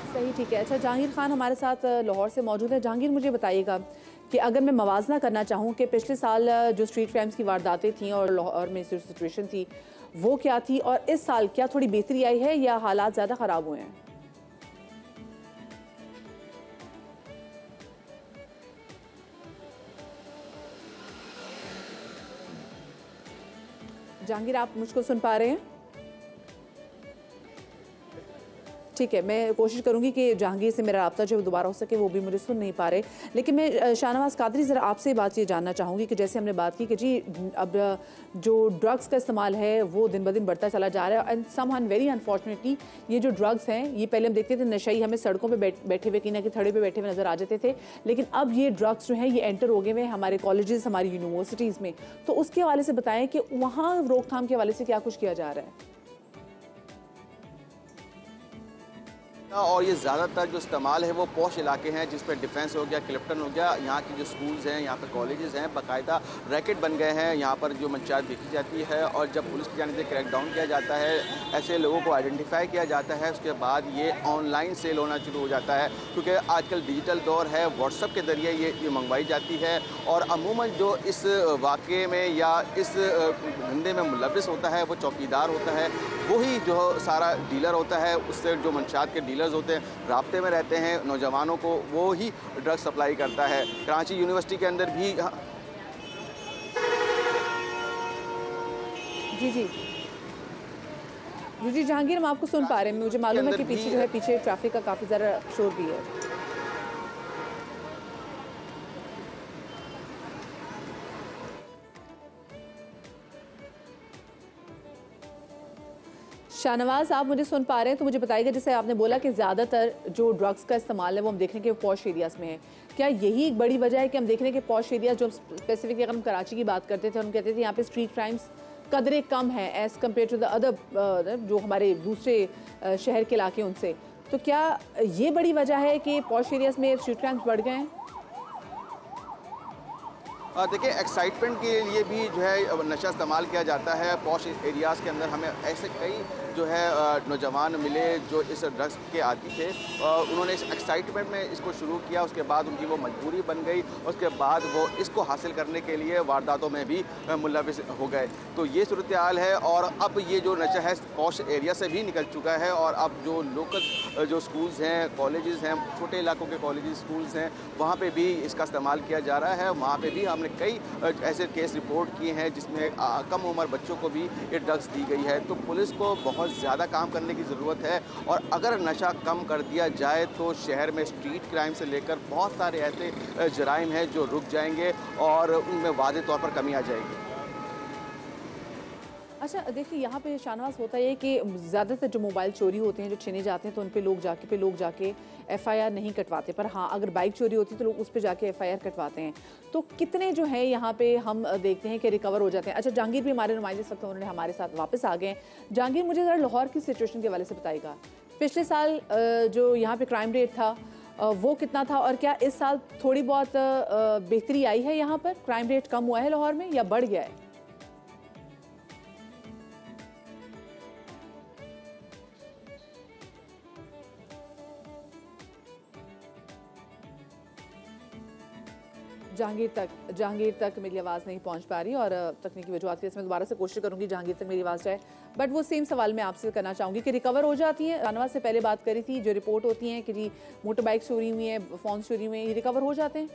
S1: सही, ठीक है। अच्छा, जहांगीर खान हमारे साथ लाहौर से मौजूद है। जहांगीर, मुझे बताइएगा कि अगर मैं मवाजना करना चाहूँ कि पिछले साल जो स्ट्रीट क्राइम्स की वारदातें थीं और लाहौर में जो सिचुएशन थी वो क्या थी और इस साल क्या थोड़ी बेहतरी आई है या हालात ज़्यादा ख़राब हुए हैं? जहांगीर, आप मुझको सुन पा रहे हैं? ठीक है, मैं कोशिश करूंगी कि जहांगीर से मेरा रब्ता जो दोबारा हो सके, वो भी मुझे सुन नहीं पा रहे। लेकिन मैं शाहनवाज कादरी ज़रा आपसे बात ये जानना चाहूँगी कि जैसे हमने बात की कि जी अब जो ड्रग्स का इस्तेमाल है वो दिन ब दिन बढ़ता चला जा रहा है, एंड समहाउ वेरी अनफॉर्चुनेटली ये जो ड्रग्स हैं, ये पहले हम देखते थे नशई हमें सड़कों पर बैठे हुए, किना की थड़े पर बैठे हुए नजर आ जाते थे, लेकिन अब ये ड्रग्स जो हैं ये एंटर हो गए हुए हमारे कॉलेजेस, हमारी यूनिवर्सिटीज़ में। तो उसके हवाले से बताएं कि वहाँ रोकथाम के हवाले से क्या कुछ किया जा रहा है।
S3: और ये ज़्यादातर जो इस्तेमाल है वो पॉश इलाके हैं, जिस पर डिफेंस हो गया, क्लिफ्टन हो गया, यहाँ की जो स्कूल्स हैं, यहाँ पे कॉलेजेस हैं, बाकायदा रैकेट बन गए हैं, यहाँ पर जो मंचात देखी जाती है। और जब पुलिस की जानिब से क्रैकडाउन किया जाता है, ऐसे लोगों को आइडेंटिफाई किया जाता है, उसके बाद ये ऑनलाइन सेल होना शुरू हो जाता है, क्योंकि आजकल डिजिटल दौर है, व्हाट्सअप के ज़रिए ये मंगवाई जाती है। और अमूमन जो इस वाक़े में या इस धंधे में मुलविस होता है वो चौकीदार होता है, वही जो सारा डीलर होता है, उससे जो मंशात के डीलर्स होते हैं राब्ते में रहते हैं नौजवानों को, वो ही ड्रग सप्लाई करता है। कराची यूनिवर्सिटी के अंदर भी
S1: जी जहांगीर, हम आपको सुन पा रहे हैं। मुझे मालूम है कि पीछे जो है पीछे ट्रैफिक का काफ़ी ज़्यादा शोर भी है। शाहनवाज, आप मुझे सुन पा रहे हैं तो मुझे बताइएगा, जैसे आपने बोला कि ज़्यादातर जो ड्रग्स का इस्तेमाल है वो हम देख रहे हैं कि पॉश एरियाज़ में है, क्या यही एक बड़ी वजह है कि हम देख रहे हैं कि पॉश एरियाज जो स्पेसिफिकली अगर हम कराची की बात करते थे, हम कहते थे यहाँ पे स्ट्रीट क्राइम्स कदरे कम है as compare to the other जो हमारे दूसरे शहर के इलाके उनसे, तो क्या ये बड़ी वजह है कि पॉश एरियाज़ में स्ट्रीट क्राइम्स बढ़ गए हैं?
S3: देखिए, एक्साइटमेंट के लिए भी जो है नशा इस्तेमाल किया जाता है पॉश एरियाज़ के अंदर। हमें ऐसे कई जो है नौजवान मिले जो इस ड्रग्स के आदी थे, उन्होंने इस एक्साइटमेंट में इसको शुरू किया, उसके बाद उनकी वो मजबूरी बन गई, उसके बाद वो इसको हासिल करने के लिए वारदातों में भी मुलविस हो गए। तो ये सूरत हाल है। और अब ये जो नशा है पॉश एरिया से भी निकल चुका है, और अब जो लोकल जो स्कूल्स हैं, कॉलेजेस हैं, छोटे इलाकों के कॉलेजेस, स्कूल्स हैं, वहाँ पे भी इसका इस्तेमाल किया जा रहा है। वहाँ पे भी हमने कई ऐसे केस रिपोर्ट किए हैं जिसमें कम उम्र बच्चों को भी ये ड्रग्स दी गई है। तो पुलिस को बहुत ज़्यादा काम करने की ज़रूरत है, और अगर नशा कम कर दिया जाए तो शहर में स्ट्रीट क्राइम से लेकर बहुत सारे ऐसे जराइम हैं जो रुक जाएंगे और उनमें वाज़ेह तौर पर कमी आ जाएगी।
S1: अच्छा, देखिए यहाँ पे शाहनवाज होता है कि ज़्यादातर जो मोबाइल चोरी होते हैं, जो छीने जाते हैं, तो उन पे लोग जाके एफआईआर नहीं कटवाते, पर हाँ अगर बाइक चोरी होती है तो लोग उस पे जाके एफआईआर कटवाते हैं। तो कितने जो है यहाँ पे हम देखते हैं कि रिकवर हो जाते हैं। अच्छा, जहांगीर भी हमारे नुमाइंदे इस वक्त उन्होंने हमारे साथ वापस आ गए हैं। जहांगीर, मुझे ज़रा लाहौर की सिचुएशन के हवाले से बताइएगा, पिछले साल जो यहाँ पे क्राइम रेट था वो कितना था, और क्या इस साल थोड़ी बहुत बेहतरी आई है, यहाँ पर क्राइम रेट कम हुआ है लाहौर में या बढ़ गया है? जहांगीर तक मेरी आवाज़ नहीं पहुंच पा रही, और तकनीकी वजूहत की, इसमें दोबारा से कोशिश करूंगी जहांगीर तक मेरी आवाज़ जाए। बट वो सेम सवाल मैं आपसे करना चाहूँगी कि रिकवर हो जाती है, शाहनवाज से पहले बात करी थी, जो रिपोर्ट होती हैं कि जी मोटर बाइक चोरी हुई है, फ़ोन चोरी हुए हैं, ये रिकवर हो जाते हैं?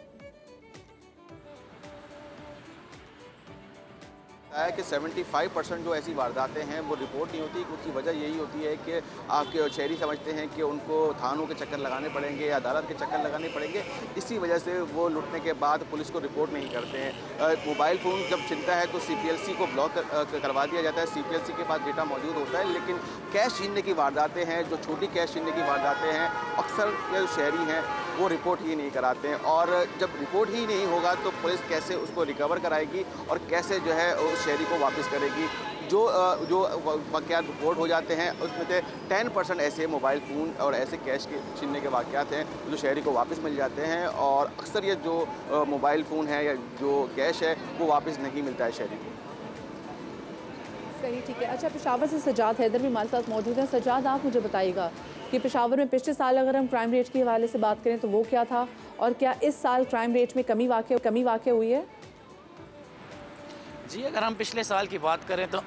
S3: है कि 75% जो ऐसी वारदातें हैं वो रिपोर्ट नहीं होती। उसकी वजह यही होती है कि आपके शहरी समझते हैं कि उनको थानों के चक्कर लगाने पड़ेंगे या अदालत के चक्कर लगाने पड़ेंगे, इसी वजह से वो लुटने के बाद पुलिस को रिपोर्ट नहीं करते हैं। मोबाइल फ़ोन जब छिनता है तो CPLC को ब्लॉक करवा दिया जाता है, CPLC के पास डेटा मौजूद होता है, लेकिन कैश छीनने की वारदातें हैं, जो छोटी कैश छीनने की वारदातें हैं, अक्सर जो शहरी हैं वो रिपोर्ट ही नहीं कराते हैं। और जब रिपोर्ट ही नहीं होगा तो पुलिस कैसे उसको रिकवर कराएगी और कैसे जो है उस शहरी को वापस करेगी। जो वाक़यात रिपोर्ट हो जाते हैं उसमें से 10% ऐसे मोबाइल फ़ोन और ऐसे कैश के छीनने के वाक़यात हैं जो शहरी को वापस मिल जाते हैं, और अक्सर ये जो मोबाइल फ़ोन है या जो कैश है वो वापस नहीं मिलता है शहरी को।
S1: सही, ठीक है। अच्छा, पेशावर से सजाद हैदर भी हमारे साथ मौजूद हैं। सजाद, आप मुझे बताइएगा कि पेशावर में पिछले साल अगर हम क्राइम रेट के हवाले से बात करें तो वो क्या था, और क्या इस साल क्राइम रेट में कमी वाक़ई हुई है?
S5: जी, अगर हम पिछले साल की बात करें तो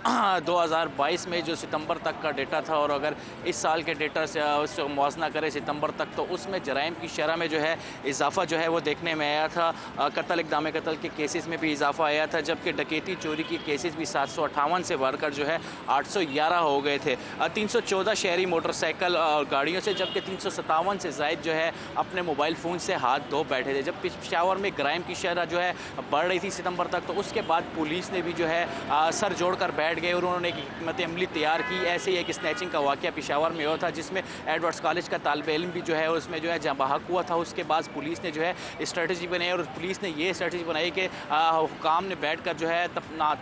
S5: 2022 में जो सितंबर तक का डेटा था और अगर इस साल के डेटा से उससे मुआवजा करें सितंबर तक, तो उसमें जराइम की शरह में जो है इजाफा जो है वो देखने में आया था। कत्ल इक़दाम कत्ल के केसेस में भी इजाफा आया था, जबकि डकैती चोरी की केसेस भी 758 से बढ़कर जो है 811 हो गए थे। 314 शहरी मोटरसाइकिल और गाड़ियों से, जबकि 357 से ज़ायद जो है अपने मोबाइल फ़ोन से हाथ धो बैठे थे। जब पेशावर में क्राइम की शरह जो है बढ़ रही थी सितंबर तक, तो उसके बाद पुलिस ने भी जो है सर जोड़कर बैठ गए और उन्होंने एक हिकमत अमली तैयार की। ऐसे ही एक स्नैचिंग का वाक़या पेशावर में हुआ था, जिसमें एडवर्ड्स कॉलेज का तालिब इल्म भी जो है उसमें जो है जहाँ बहक हुआ था। उसके बाद पुलिस ने जो है स्ट्रेटजी बनाई और पुलिस ने ये स्ट्रेटजी बनाई कि हुकाम ने बैठ कर जो है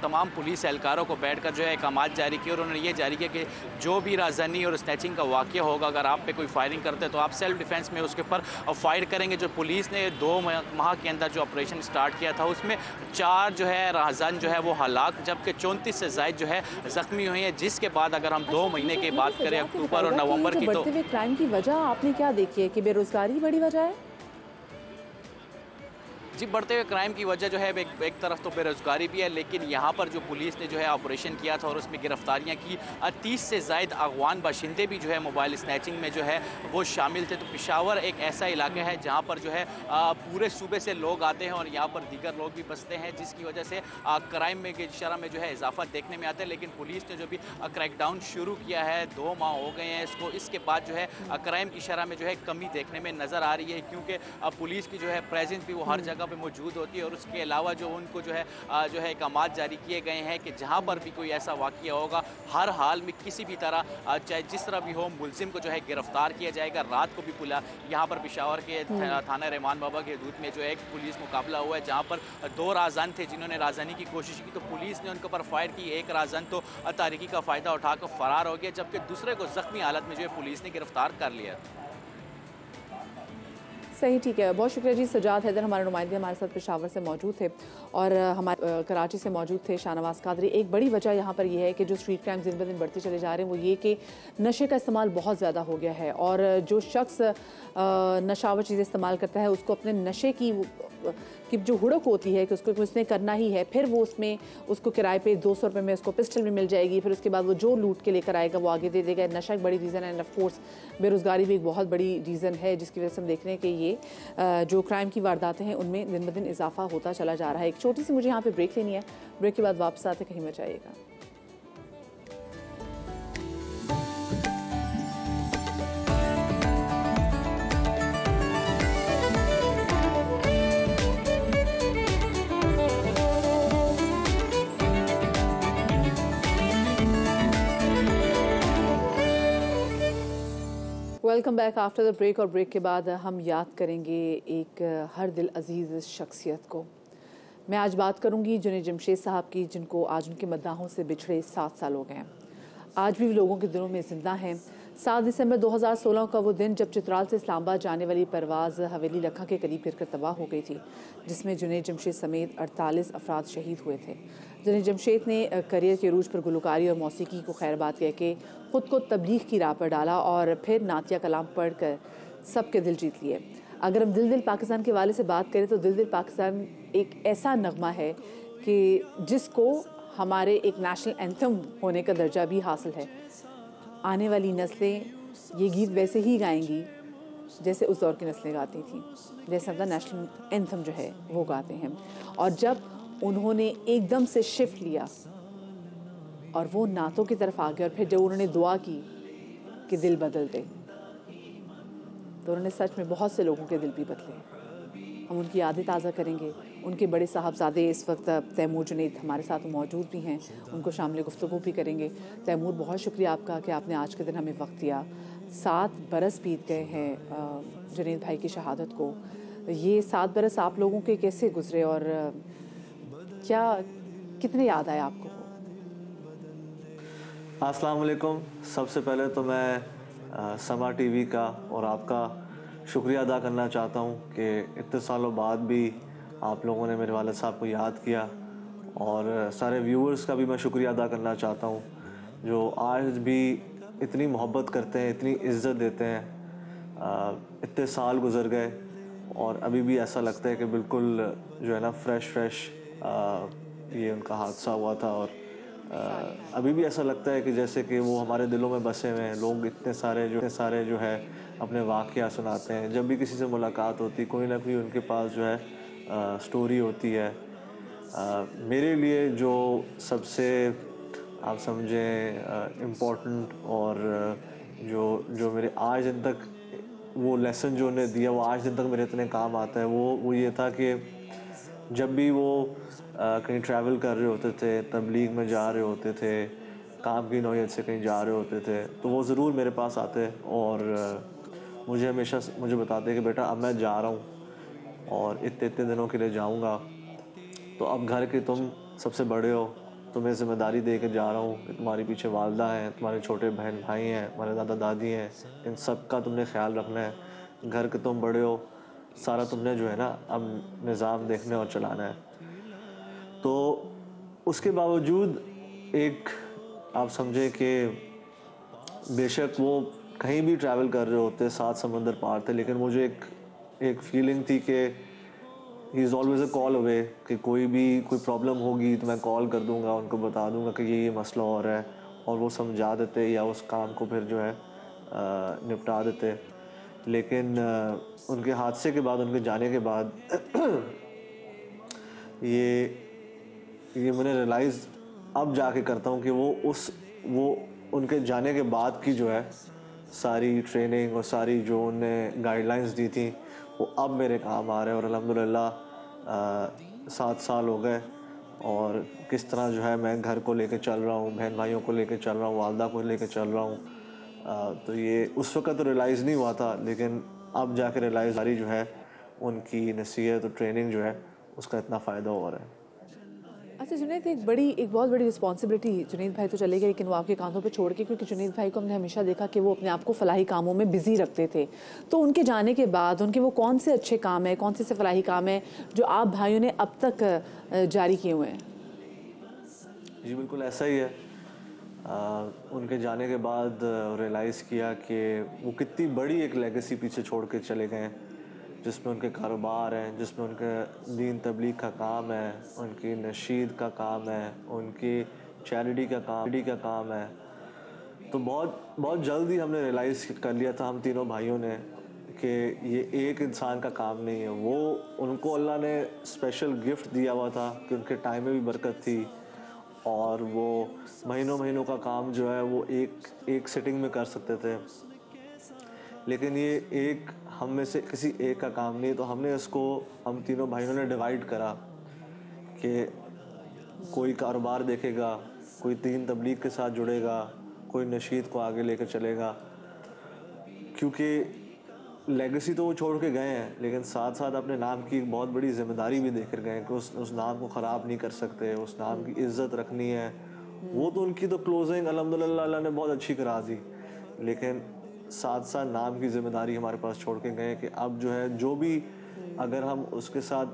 S5: तमाम पुलिस एहलकारों को बैठ कर जो है अहकामात जारी किए और उन्होंने ये जारी किया कि जो भी राजधानी और स्नैचिंग का वाक़या होगा, अगर आप पे कोई फायरिंग करते हैं तो आप सेल्फ डिफेंस में उसके ऊपर फायर करेंगे। जो पुलिस ने 2 माह के अंदर जो ऑपरेशन स्टार्ट किया था, उसमें 4 जो है राहजान जो है वो हलाक, जबकि 34 से ज़ायद जो है ज़ख्मी हुए हैं। जिसके बाद अगर हम 2 महीने की बात करें अक्टूबर और नवंबर की, तो
S1: बढ़ते हुए क्राइम की वजह आपने क्या देखी है कि बेरोजगारी बड़ी वजह है?
S5: जी, बढ़ते हुए क्राइम की वजह जो है एक तरफ तो बेरोज़गारी भी है, लेकिन यहाँ पर जो पुलिस ने जो है ऑपरेशन किया था और उसमें गिरफ्तारियाँ की, 30 से ज़ायद अगवान बाशिंदे भी जो है मोबाइल स्नैचिंग में जो है वो शामिल थे। तो पेशावर एक ऐसा इलाका है जहाँ पर जो है पूरे सूबे से लोग आते हैं और यहाँ पर दीगर लोग भी बसते हैं, जिसकी वजह से क्राइम में की शरह में जो है इजाफा देखने में आता है। लेकिन पुलिस ने जो भी क्रैकडाउन शुरू किया है, 2 माह हो गए हैं इसको, इसके बाद जो है क्राइम की शरह में जो है कमी देखने में नज़र आ रही है, क्योंकि पुलिस की जो है प्रेजेंस भी वो हर जगह पे मौजूद होती है। और उसके अलावा जो उनको जो है अहकामात जारी किए गए हैं कि जहाँ पर भी कोई ऐसा वाक़या होगा, हर हाल में किसी भी तरह चाहे जिस तरह भी हो, मुलजिम को जो है गिरफ्तार किया जाएगा। रात को भी पुलिस यहाँ पर पेशावर के थाना रहमान बाबा के हदूद में जो है एक पुलिस मुकाबला हुआ है, जहाँ पर 2 राहजान थे जिन्होंने राहजानी की कोशिश की, तो पुलिस ने उनके ऊपर फायर की। एक राहजान तो तारीकी का फ़ायदा उठाकर फरार हो गया, जबकि दूसरे को ज़ख्मी हालत में जो है पुलिस ने गिरफ्तार कर लिया।
S1: सही, ठीक है, बहुत शुक्रिया जी। सजाद हैदर हमारे नुमाइंदे हमारे साथ पेशावर से मौजूद थे और हमारे कराची से मौजूद थे शाहनवाज कादरी। एक बड़ी वजह यहाँ पर यह है कि जो स्ट्रीट क्राइम दिन ब दिन बढ़ते चले जा रहे हैं वो ये कि नशे का इस्तेमाल बहुत ज़्यादा हो गया है और जो शख्स नशावर चीज़ें इस्तेमाल करता है उसको अपने नशे की जो हुड़क होती है कि उसको उसने करना ही है, फिर वो उसमें उसको किराए पे 200 रुपये में उसको पिस्टल भी मिल जाएगी, फिर उसके बाद वो जो लूट के लेकर आएगा वो आगे दे देगा। नशा एक बड़ी रीज़न है एंड ऑफ कोर्स बेरोज़गारी भी एक बहुत बड़ी रीज़न है, जिसकी वजह से हम देख रहे हैं कि ये जो क्राइम की वारदातें हैं उनमें दिन ब दिन इजाफा होता चला जा रहा है। एक छोटी सी मुझे यहाँ पर ब्रेक लेनी है, ब्रेक के बाद वापस आते कहीं मत जाइएगा। Welcome back after the break. और ब्रेक के बाद हम याद करेंगे एक हर दिल अजीज़ शख्सियत को। मैं आज बात करूंगी जुनैद जमशेद साहब की, जिनको आज उनके मद्दाहों से बिछड़े 7 साल हो गए हैं। आज भी लोगों के दिलों में ज़िंदा हैं। 7 दिसंबर 2016 का वो दिन जब चित्राल से इस्लामाबाद जाने वाली परवाज़ हवेली लखा के करीब गिरकर तबाह हो गई थी, जिसमें जुनैद जमशेद समेत 48 अफराद शहीद हुए थे। जुनैद जमशेद ने करियर के रूज पर गुलकारी और मौसीकी को खैरबाद कह के ख़ुद को तबलीग की राह पर डाला और फिर नातिया कलाम पढ़ कर सबके दिल जीत लिए। अगर हम दिल दिल पाकिस्तान के वाले से बात करें तो दिल दिल पाकिस्तान एक ऐसा नगमा है कि जिसको हमारे एक नेशनल एंथम होने का दर्जा भी हासिल है। आने वाली नस्लें ये गीत वैसे ही गाएंगी जैसे उस दौर की नस्लें गाती थीं, जैसे अपना नेशनल एंथम जो है वो गाते हैं। और जब उन्होंने एकदम से शिफ्ट लिया और वो नातों की तरफ आ गए और फिर जब उन्होंने दुआ की कि दिल बदल दे, तो उन्होंने सच में बहुत से लोगों के दिल भी बदले। हम उनकी यादें ताज़ा करेंगे। उनके बड़े साहबजादे इस वक्त तैमूर जुनैद हमारे साथ मौजूद भी हैं, उनको शामिल गुफ्तगू भी करेंगे। तैमूर, बहुत शुक्रिया आपका कि आपने आज के दिन हमें वक्त दिया। 7 बरस बीत गए हैं जुनैद भाई की शहादत को। ये 7 बरस आप लोगों के कैसे गुजरे और क्या कितने याद आए आपको?
S6: अस्सलाम वालेकुम। सबसे पहले तो मैं समा टीवी का और आपका शुक्रिया अदा करना चाहता हूँ कि इतने सालों बाद भी आप लोगों ने मेरे वालिद साहब को याद किया, और सारे व्यूअर्स का भी मैं शुक्रिया अदा करना चाहता हूँ जो आज भी इतनी मोहब्बत करते हैं, इतनी इज़्ज़त देते हैं। इतने साल गुजर गए और अभी भी ऐसा लगता है कि बिल्कुल जो है ना फ्रेश ये उनका हादसा हुआ था। और अभी भी ऐसा लगता है कि जैसे कि वो हमारे दिलों में बसे हुए हैं। लोग इतने सारे जो है अपने वाक़या सुनाते हैं। जब भी किसी से मुलाकात होती, कोई ना कोई उनके पास जो है स्टोरी होती है। मेरे लिए जो सबसे आप समझें इम्पोर्टेंट और जो मेरे आज दिन तक वो लेसन जो उन्हें दिया, वो आज दिन तक मेरे इतने काम आता है, वो ये था कि जब भी वो कहीं ट्रैवल कर रहे होते थे, तबलीग में जा रहे होते थे, काम की नौयत से कहीं जा रहे होते थे, तो वो ज़रूर मेरे पास आते और मुझे हमेशा मुझे बताते कि बेटा अब मैं जा रहा हूँ और इतने दिनों के लिए जाऊँगा, तो अब घर के तुम सबसे बड़े हो, तुम्हें ज़िम्मेदारी दे के जा रहा हूँ। तुम्हारे पीछे वालदा हैं, तुम्हारे छोटे बहन भाई हैं, तुम्हारे दादा दादी हैं, इन सब का तुमने ख्याल रखना है। घर के तुम बड़े हो, सारा तुमने जो है ना अब निज़ाम देखने और चलाना है। तो उसके बावजूद एक आप समझे कि बेशक वो कहीं भी ट्रैवल कर रहे होते, 7 समंदर पार थे, लेकिन मुझे एक फीलिंग थी कि he is always a call away, कि कोई प्रॉब्लम होगी तो मैं कॉल कर दूंगा, उनको बता दूंगा कि ये मसला हो रहा है, और वो समझा देते या उस काम को फिर जो है निपटा देते। लेकिन उनके हादसे के बाद, उनके जाने के बाद ये मैंने रियलाइज़ अब जाके करता हूँ कि वो उनके जाने के बाद की जो है सारी ट्रेनिंग और सारी जो उन्हें गाइडलाइंस दी थी वो अब मेरे काम आ रहे हैं। और अल्हम्दुलिल्लाह 7 साल हो गए और किस तरह जो है मैं घर को लेके चल रहा हूँ, बहन भाइयों को लेके चल रहा हूँ, वालदा को लेके चल रहा हूँ। तो ये उस वक़्त तो रियलाइज़ नहीं हुआ था, लेकिन अब जाके रियलाइज़ आ रही जो है उनकी नसीहत और ट्रेनिंग जो है उसका इतना फ़ायदा हो रहा है।
S1: अच्छा जुनैद, एक बहुत बड़ी रिस्पॉन्सिबिलिटी जुनैद भाई तो चले गए, लेकिन वो आपके कांधों पे छोड़ के, क्योंकि जुनैद भाई को हमने हमेशा देखा कि वो अपने आप को फलाही कामों में बिजी रखते थे। तो उनके जाने के बाद उनके वो कौन से अच्छे काम है, कौन से फलाही काम है जो आप भाइयों ने अब तक जारी किए हुए हैं?
S6: जी बिल्कुल ऐसा ही है। उनके जाने के बाद रियलाइज़ किया कि वो कितनी बड़ी एक लेगेसी पीछे छोड़ के चले गए हैं, जिसमें उनके कारोबार हैं, जिसमें उनके दीन तबलीग का काम है, उनकी नशीद का काम है, उनकी चैरिटी का काम है। तो बहुत जल्दी हमने रियलाइज़ कर लिया था हम तीनों भाइयों ने कि ये एक इंसान का काम नहीं है। वो उनको अल्लाह ने स्पेशल गिफ्ट दिया हुआ था कि उनके टाइम में भी बरकत थी और वो महीनों का काम जो है वो एक सिटिंग में कर सकते थे। लेकिन ये एक हम में से किसी एक का काम नहीं, तो हमने इसको हम तीनों भाइयों ने डिवाइड करा कि कोई कारोबार देखेगा, कोई दीन तबलीग के साथ जुड़ेगा, कोई नशीद को आगे लेकर चलेगा। क्योंकि लेगेसी तो वो छोड़ के गए हैं, लेकिन साथ साथ अपने नाम की एक बहुत बड़ी जिम्मेदारी भी देकर गए हैं कि उस नाम को ख़राब नहीं कर सकते, उस नाम की इज़्ज़त रखनी है। वो तो उनकी तो क्लोजिंग अल्हम्दुलिल्लाह अल्लाह ने बहुत अच्छी करा दी, लेकिन साथ साथ नाम की जिम्मेदारी हमारे पास छोड़ के गए कि अब जो है जो भी अगर हम उसके साथ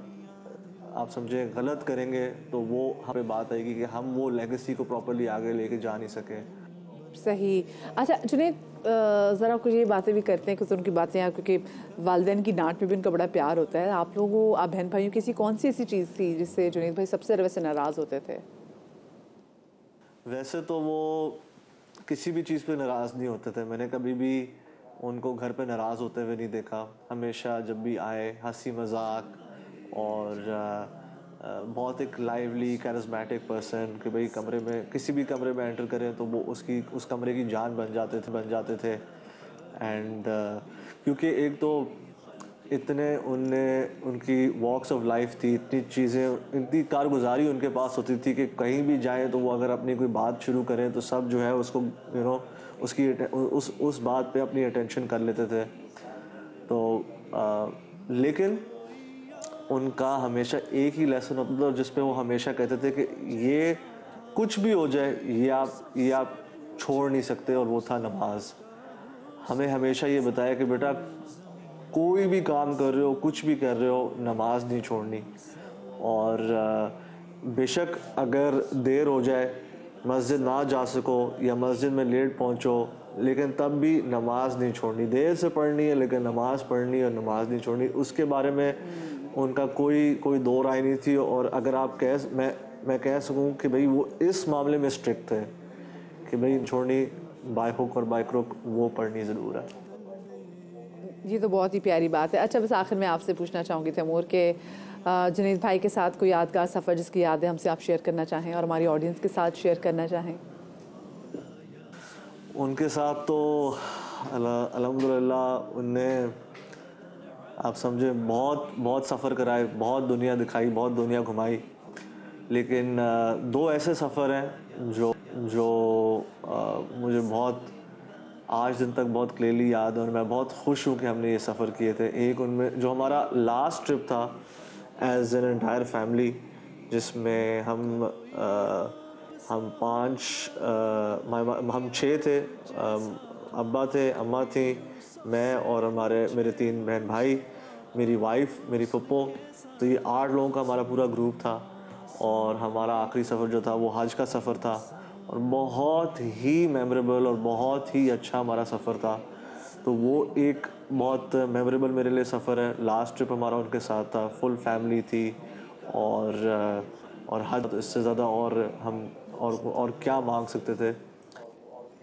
S6: आप समझे गलत करेंगे तो वो हमें बात आएगी कि हम वो लेगेसी को प्रॉपर्ली आगे लेके जा नहीं सके।
S1: सही। अच्छा जुनैद, ज़रा कुछ ये बातें भी करते हैं, कुछ उनकी बातें हैं, क्योंकि वालिदैन की डांट में भी उनका बड़ा प्यार होता है। आप बहन भाइयों की कौन सी ऐसी चीज़ थी जिससे जुनैद भाई सबसे वैसे नाराज़ होते थे?
S6: वैसे तो वो किसी भी चीज़ पे नाराज़ नहीं होते थे। मैंने कभी भी उनको घर पे नाराज़ होते हुए नहीं देखा। हमेशा जब भी आए हंसी मजाक और बहुत एक लाइवली कैरिस्मेटिक पर्सन कि भाई कमरे में किसी भी कमरे में एंटर करें तो वो उस कमरे की जान बन जाते थे। एंड क्योंकि एक तो इतने उनकी वॉक्स ऑफ लाइफ थी, इतनी चीज़ें, इतनी कारगुजारी उनके पास होती थी कि कहीं भी जाएं तो वो अगर अपनी कोई बात शुरू करें तो सब जो है उसको उसकी उस बात पे अपनी अटेंशन कर लेते थे। तो लेकिन उनका हमेशा एक ही लेसन होता था जिस पे वो हमेशा कहते थे कि ये कुछ भी हो जाए ये आप छोड़ नहीं सकते, और वो था नमाज। हमें हमेशा ये बताया कि बेटा कोई भी काम कर रहे हो, कुछ भी कर रहे हो, नमाज नहीं छोड़नी। और बेशक अगर देर हो जाए, मस्जिद ना जा सको या मस्जिद में लेट पहुंचो, लेकिन तब भी नमाज नहीं छोड़नी। देर से पढ़नी है लेकिन नमाज पढ़नी और नमाज नहीं छोड़नी। उसके बारे में उनका कोई दो राय नहीं थी। और अगर आप मैं कह सकूं कि भाई वो इस मामले में स्ट्रिक्ट थे कि भाई छोड़नी बाय हुक और बाय क्रुक वो पढ़नी ज़रूर है।
S1: ये तो बहुत ही प्यारी बात है। अच्छा, बस आखिर में आपसे पूछना चाहूँगी तैमूर के जुनैद भाई के साथ कोई यादगार सफ़र जिसकी यादें हमसे आप शेयर करना चाहें और हमारी ऑडियंस के साथ शेयर करना चाहें।
S6: उनके साथ तो अल्हम्दुलिल्लाह उनने आप समझे बहुत सफ़र कराए, बहुत दुनिया दिखाई, बहुत दुनिया घुमाई, लेकिन दो ऐसे सफ़र हैं जो मुझे बहुत आज दिन तक बहुत क्लियरली याद है और मैं बहुत खुश हूँ कि हमने ये सफ़र किए थे। एक उनमें जो हमारा लास्ट ट्रिप था एज एन एंटायर फैमिली, जिसमें हम 6 थे, अब्बा थे, अम्मा थी, मैं और मेरे 3 बहन भाई, मेरी वाइफ, मेरी पप्पो, तो ये 8 लोगों का हमारा पूरा ग्रुप था। और हमारा आखिरी सफ़र जो था वो हज का सफ़र था और बहुत ही मेमोरेबल और बहुत ही अच्छा हमारा सफ़र था। तो वो एक बहुत मेमोरेबल मेरे लिए सफ़र है। लास्ट ट्रिप हमारा उनके साथ था, फुल फैमिली थी और हज, तो इससे ज़्यादा और हम और क्या मांग सकते थे।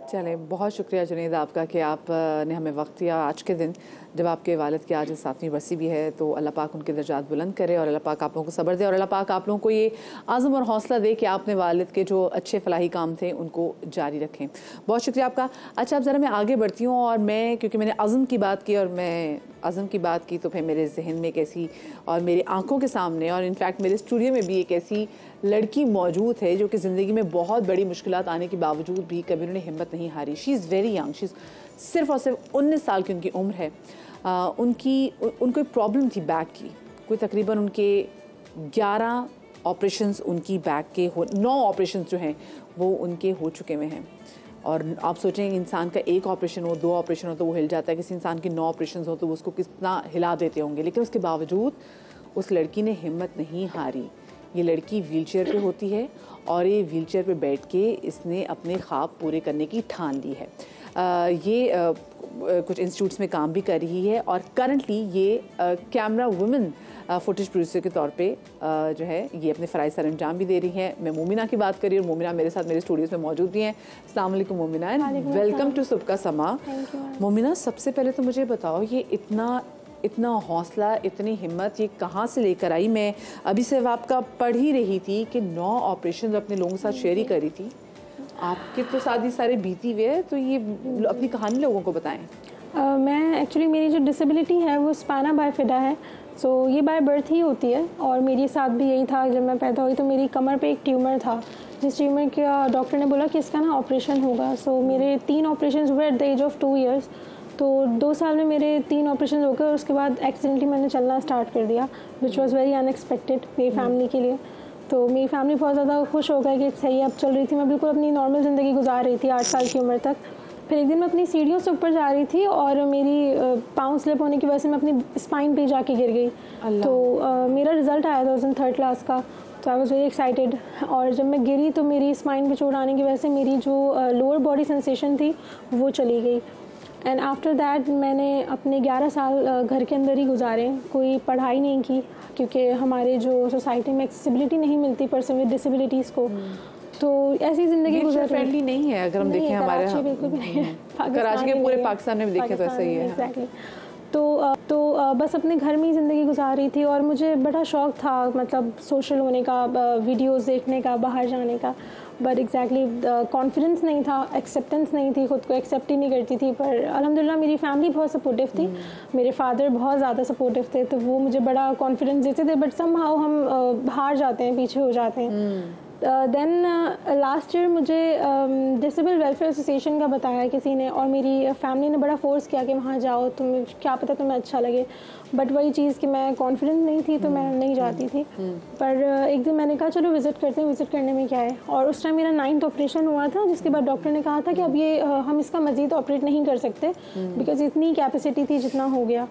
S1: चलें, बहुत शुक्रिया जुनैद आपका कि आपने हमें वक्त दिया आज के दिन जब आपके वालिद की आज 7वीं बरसी भी है। तो अल्लाह पाक उनके दर्जात बुलंद करे और अल्लाह पाक आप लोगों को सब्र दे और अल्लाह पाक आप लोगों को ये आज़म और हौसला दे कि आपने वालिद के जो अच्छे फलाही काम थे उनको जारी रखें। बहुत शुक्रिया आपका। अच्छा, अब ज़रा मैं आगे बढ़ती हूँ और मैं, क्योंकि मैंने आज़म की बात की और मैं आज़म की बात की तो फिर मेरे जहन में एक ऐसी और मेरी आँखों के सामने और इनफैक्ट मेरे स्टूडियो में भी एक ऐसी लड़की मौजूद है जो कि ज़िंदगी में बहुत बड़ी मुश्किलात आने के बावजूद भी कभी उन्होंने हिम्मत नहीं हारी। She is very young, she सिर्फ और सिर्फ 19 साल की उनकी उम्र है। उनको एक प्रॉब्लम थी बैक की, कोई तकरीबन उनके 11 ऑपरेशंस उनकी बैक के 9 ऑपरेशंस जो हैं वो उनके हो चुके हुए हैं। और आप सोचें इंसान का एक ऑपरेशन हो, 2 ऑपरेशन हो तो वो हिल जाता है, किसी इंसान के 9 ऑपरेशन हो तो वो उसको कितना हिला देते होंगे, लेकिन उसके बावजूद उस लड़की ने हिम्मत नहीं हारी। ये लड़की व्हीलचेयर पे होती है और ये व्हीलचेयर पे बैठ के इसने अपने ख्वाब पूरे करने की ठान ली है। ये कुछ इंस्टीट्यूट्स में काम भी कर रही है और करंटली ये कैमरा वुमेन फुटेज प्रोड्यूसर के तौर पे जो है ये अपने फ़राइज़ सर अंजाम भी दे रही हैं। मैं मोमिना की बात कर रही हूँ और मोमिना मेरे साथ मेरे स्टूडियोज़ में मौजूद भी हैं। अस्सलाम वालेकुम मोमिना, वेलकम टू सुबह समा। मोमिना, सबसे पहले तो मुझे बताओ ये इतना हौसला, इतनी हिम्मत ये कहाँ से लेकर आई? मैं अभी सिर्फ आपका पढ़ ही रही थी कि 9 ऑपरेशन अपने लोगों के साथ शेयर ही करी थी। आपके तो साथ सारे बीती हुए हैं, तो ये अपनी कहानी लोगों को बताएं।
S7: मैं एक्चुअली मेरी जो डिसेबिलिटी है वो स्पाइना बाइफिडा है। सो ये बाय बर्थ ही होती है और मेरे साथ भी यही था। जब मैं पैदा हुई तो मेरी कमर पे एक ट्यूमर था, जिस ट्यूमर का डॉक्टर ने बोला कि इसका ना ऑपरेशन होगा। सो मेरे 3 ऑपरेशन हुए at the age of 2 years. तो 2 साल में मेरे 3 ऑपरेशन हो गए और उसके बाद एक्सीडेंटली मैंने चलना स्टार्ट कर दिया, विच वॉज़ वेरी अनएक्सपेक्टेड मेरी फैमिली के लिए। तो मेरी फैमिली बहुत ज़्यादा खुश हो गई कि सही अब चल रही थी। मैं बिल्कुल अपनी नॉर्मल ज़िंदगी गुजार रही थी 8 साल की उम्र तक। फिर एक दिन मैं अपनी सीढ़ियों से ऊपर जा रही थी और मेरी पाँव स्लिप होने की वजह से मैं अपनी स्पाइन पे जाके गिर गई। तो मेरा रिज़ल्ट आया था उस दिन 3rd क्लास का, तो आई वॉज वेरी एक्साइटेड। और जब मैं गिरी तो मेरी स्पाइन पे चोट आने की वजह से मेरी जो लोअर बॉडी सेंसेशन थी वो चली गई। एंड आफ्टर दैट मैंने अपने 11 साल घर के अंदर ही गुजारे, कोई पढ़ाई नहीं की क्योंकि हमारे जो सोसाइटी में एक्सेसिबिलिटी नहीं मिलती पर्सन विद डिसेबिलिटीज़ को। तो ऐसी ज़िंदगी गुजर
S1: फ्रेंडली नहीं है अगर हम देखें हमारे,
S7: बिल्कुल भी नहीं है,
S1: कराची के पूरे पाकिस्तान में देखें तो ऐसा ही है।
S7: एग्जैक्टली। तो बस अपने घर में ही ज़िंदगी गुजार रही थी और मुझे बड़ा शौक़ था मतलब सोशल होने का, वीडियोस देखने का, बाहर जाने का, बट एग्जैक्टली कॉन्फिडेंस नहीं था, एक्सेप्टेंस नहीं थी, खुद को एक्सेप्ट ही नहीं करती थी। पर अल्हम्दुलिल्लाह मेरी फैमिली बहुत सपोर्टिव थी, मेरे फादर बहुत ज़्यादा सपोर्टिव थे, तो वो मुझे बड़ा कॉन्फिडेंस देते थे। बट समहाउ हम हार जाते हैं, पीछे हो जाते हैं। देन लास्ट ईयर मुझे डिसेबल वेलफेयर एसोसिएशन का बताया किसी ने और मेरी फैमिली ने बड़ा फोर्स किया कि वहाँ जाओ, तुम्हें क्या पता तुम्हें अच्छा लगे। बट वही चीज़ कि मैं कॉन्फिडेंट नहीं थी तो मैं नहीं जाती थी। पर एक दिन मैंने कहा चलो विज़िट करते हैं, विज़िट करने में क्या है। और उस टाइम मेरा 9th ऑपरेशन हुआ था, जिसके बाद डॉक्टर ने कहा था कि अब ये हम इसका मज़ीद ऑपरेट नहीं कर सकते बिकॉज इतनी कैपेसिटी थी जितना हो गया।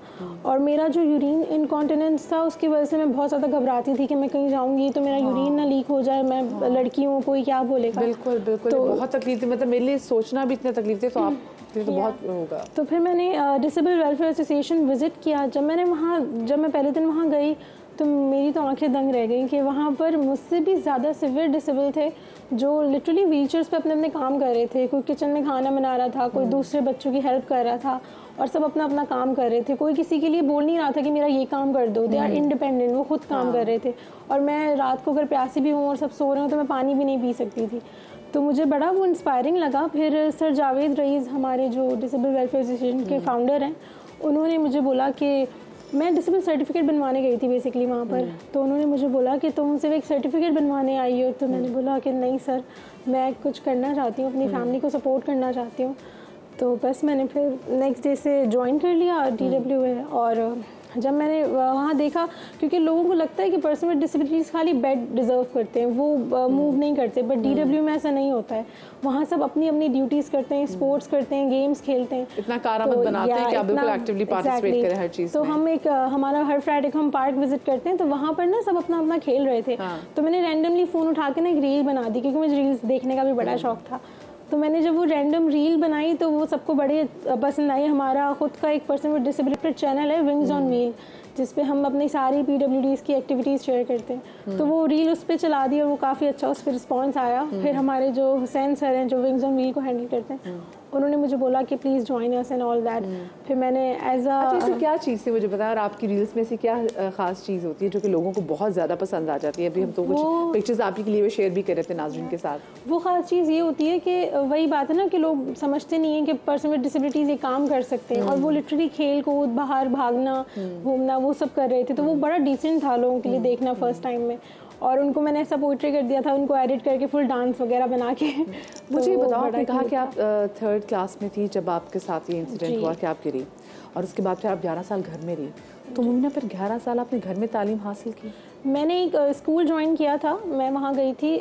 S7: और मेरा जो यूरिन इनकॉन्टिनेंस था उसकी वजह से मैं बहुत ज़्यादा घबराती थी कि मैं कहीं जाऊँगी तो मेरा यूरिन ना लीक हो जाए, मैं लड़की हूँ, कोई क्या बोलेगा।
S1: बिल्कुल बिल्कुल, तो बहुत तकलीफ थी, मतलब मेरे लिए सोचना भी इतनी तकलीफ थी, तो आप तो बहुत होगा।
S7: तो फिर मैंने डिसेबल वेलफेयर एसोसिएशन विज़िट किया। जब मैं पहले दिन वहाँ गई तो मेरी तो आंखें दंग रह गई कि वहाँ पर मुझसे भी ज़्यादा सिवियर डिसेबल थे जो लिटरली व्हीलचेयर्स पे अपने अपने काम कर रहे थे। कोई किचन में खाना बना रहा था, कोई दूसरे बच्चों की हेल्प कर रहा था और सब अपना अपना काम कर रहे थे। कोई किसी के लिए बोल नहीं रहा था कि मेरा ये काम कर दो। दे आर इंडिपेंडेंट, वो खुद काम कर रहे थे। और मैं रात को अगर प्यासी भी हूँ और सब सो रहे हो तो मैं पानी भी नहीं पी सकती थी। तो मुझे बड़ा वो इंस्पायरिंग लगा। फिर सर जावेद रईस हमारे जो डिसेबल वेलफेयर एसोसिएशन के फाउंडर हैं, उन्होंने मुझे बोला कि मैं डिसेबल सर्टिफिकेट बनवाने गई थी बेसिकली वहाँ पर। तो उन्होंने मुझे बोला कि तुम सिर्फ एक सर्टिफिकेट बनवाने आई हो। तो मैंने बोला कि नहीं सर, मैं कुछ करना चाहती हूँ, अपनी फैमिली को सपोर्ट करना चाहती हूँ। तो बस मैंने फिर नेक्स्ट डे से ज्वाइन कर लिया DWA। और जब मैंने वहाँ देखा, क्योंकि लोगों को लगता है कि पर्सन विद डिसेबिलिटीज़ खाली बेड डिज़र्व करते हैं, वो मूव नहीं करते, बट DWA में ऐसा नहीं होता है। वहाँ सब अपनी अपनी ड्यूटीज़ करते हैं, स्पोर्ट्स करते हैं, गेम्स खेलते हैं,
S1: इतना कारआमद बनाते हैं कि आप बिल्कुल एक्टिवली पार्टिसिपेट करें हर चीज़
S7: तो
S1: में।
S7: हम एक हमारा हर फ्राइडे को हम पार्क विजिट करते हैं, तो वहाँ पर ना सब अपना अपना खेल रहे थे। तो मैंने रैंडमली फ़ोन उठा के ना एक रील बना दी, क्योंकि मुझे रील्स देखने का भी बड़ा शौक था। तो मैंने जब वो रैंडम रील बनाई तो वो सबको बड़े पसंद आई। हमारा खुद का एक पर्सन विद डिसेबिलिटी चैनल है, विंग्स ऑन व्हील, जिस पे हम अपनी सारी PWDs की एक्टिविटीज़ शेयर करते हैं। तो वो रील उस पर चला दी और वो काफ़ी अच्छा उस पर रिस्पॉन्स आया। फिर हमारे जो हुसैन सर हैं जो विंग्स ऑन व्हील को हैंडल करते हैं, उन्होंने मुझे बोला कि please join us and all that. फिर मैंने एज अ
S1: क्या चीज़ थी मुझे बताया, और आपकी रील्स में से क्या खास चीज़ होती है जो कि लोगों को बहुत ज़्यादा पसंद आ जाती है? अभी हम तो कुछ पिक्चर्स आपके लिए वो शेयर भी कर रहे थे नाज़रीन के साथ।
S7: वो खास चीज़ ये होती है कि वही बात है ना कि लोग समझते नहीं हैं कि पर्सन विद डिसेबिलिटीज़ ये काम कर सकते हैं, और वो लिटरली खेल कूद, बाहर भागना, घूमना, वो सब कर रहे थे। तो वो बड़ा डिसेंट था लोगों के लिए देखना फर्स्ट टाइम में। और उनको मैंने ऐसा पोइट्री कर दिया था, उनको एडिट करके फुल डांस वगैरह बना के।
S1: मुझे ये बताओ, आपने कहा कि आप 3rd क्लास में थी जब आपके साथ ये इंसिडेंट हुआ कि आप गिरी, और उसके बाद फिर आप 11 साल घर में रही। तो मुमना फिर 11 साल आपने घर में तालीम हासिल की?
S7: मैंने एक स्कूल ज्वाइन किया था, मैं वहाँ गई थी।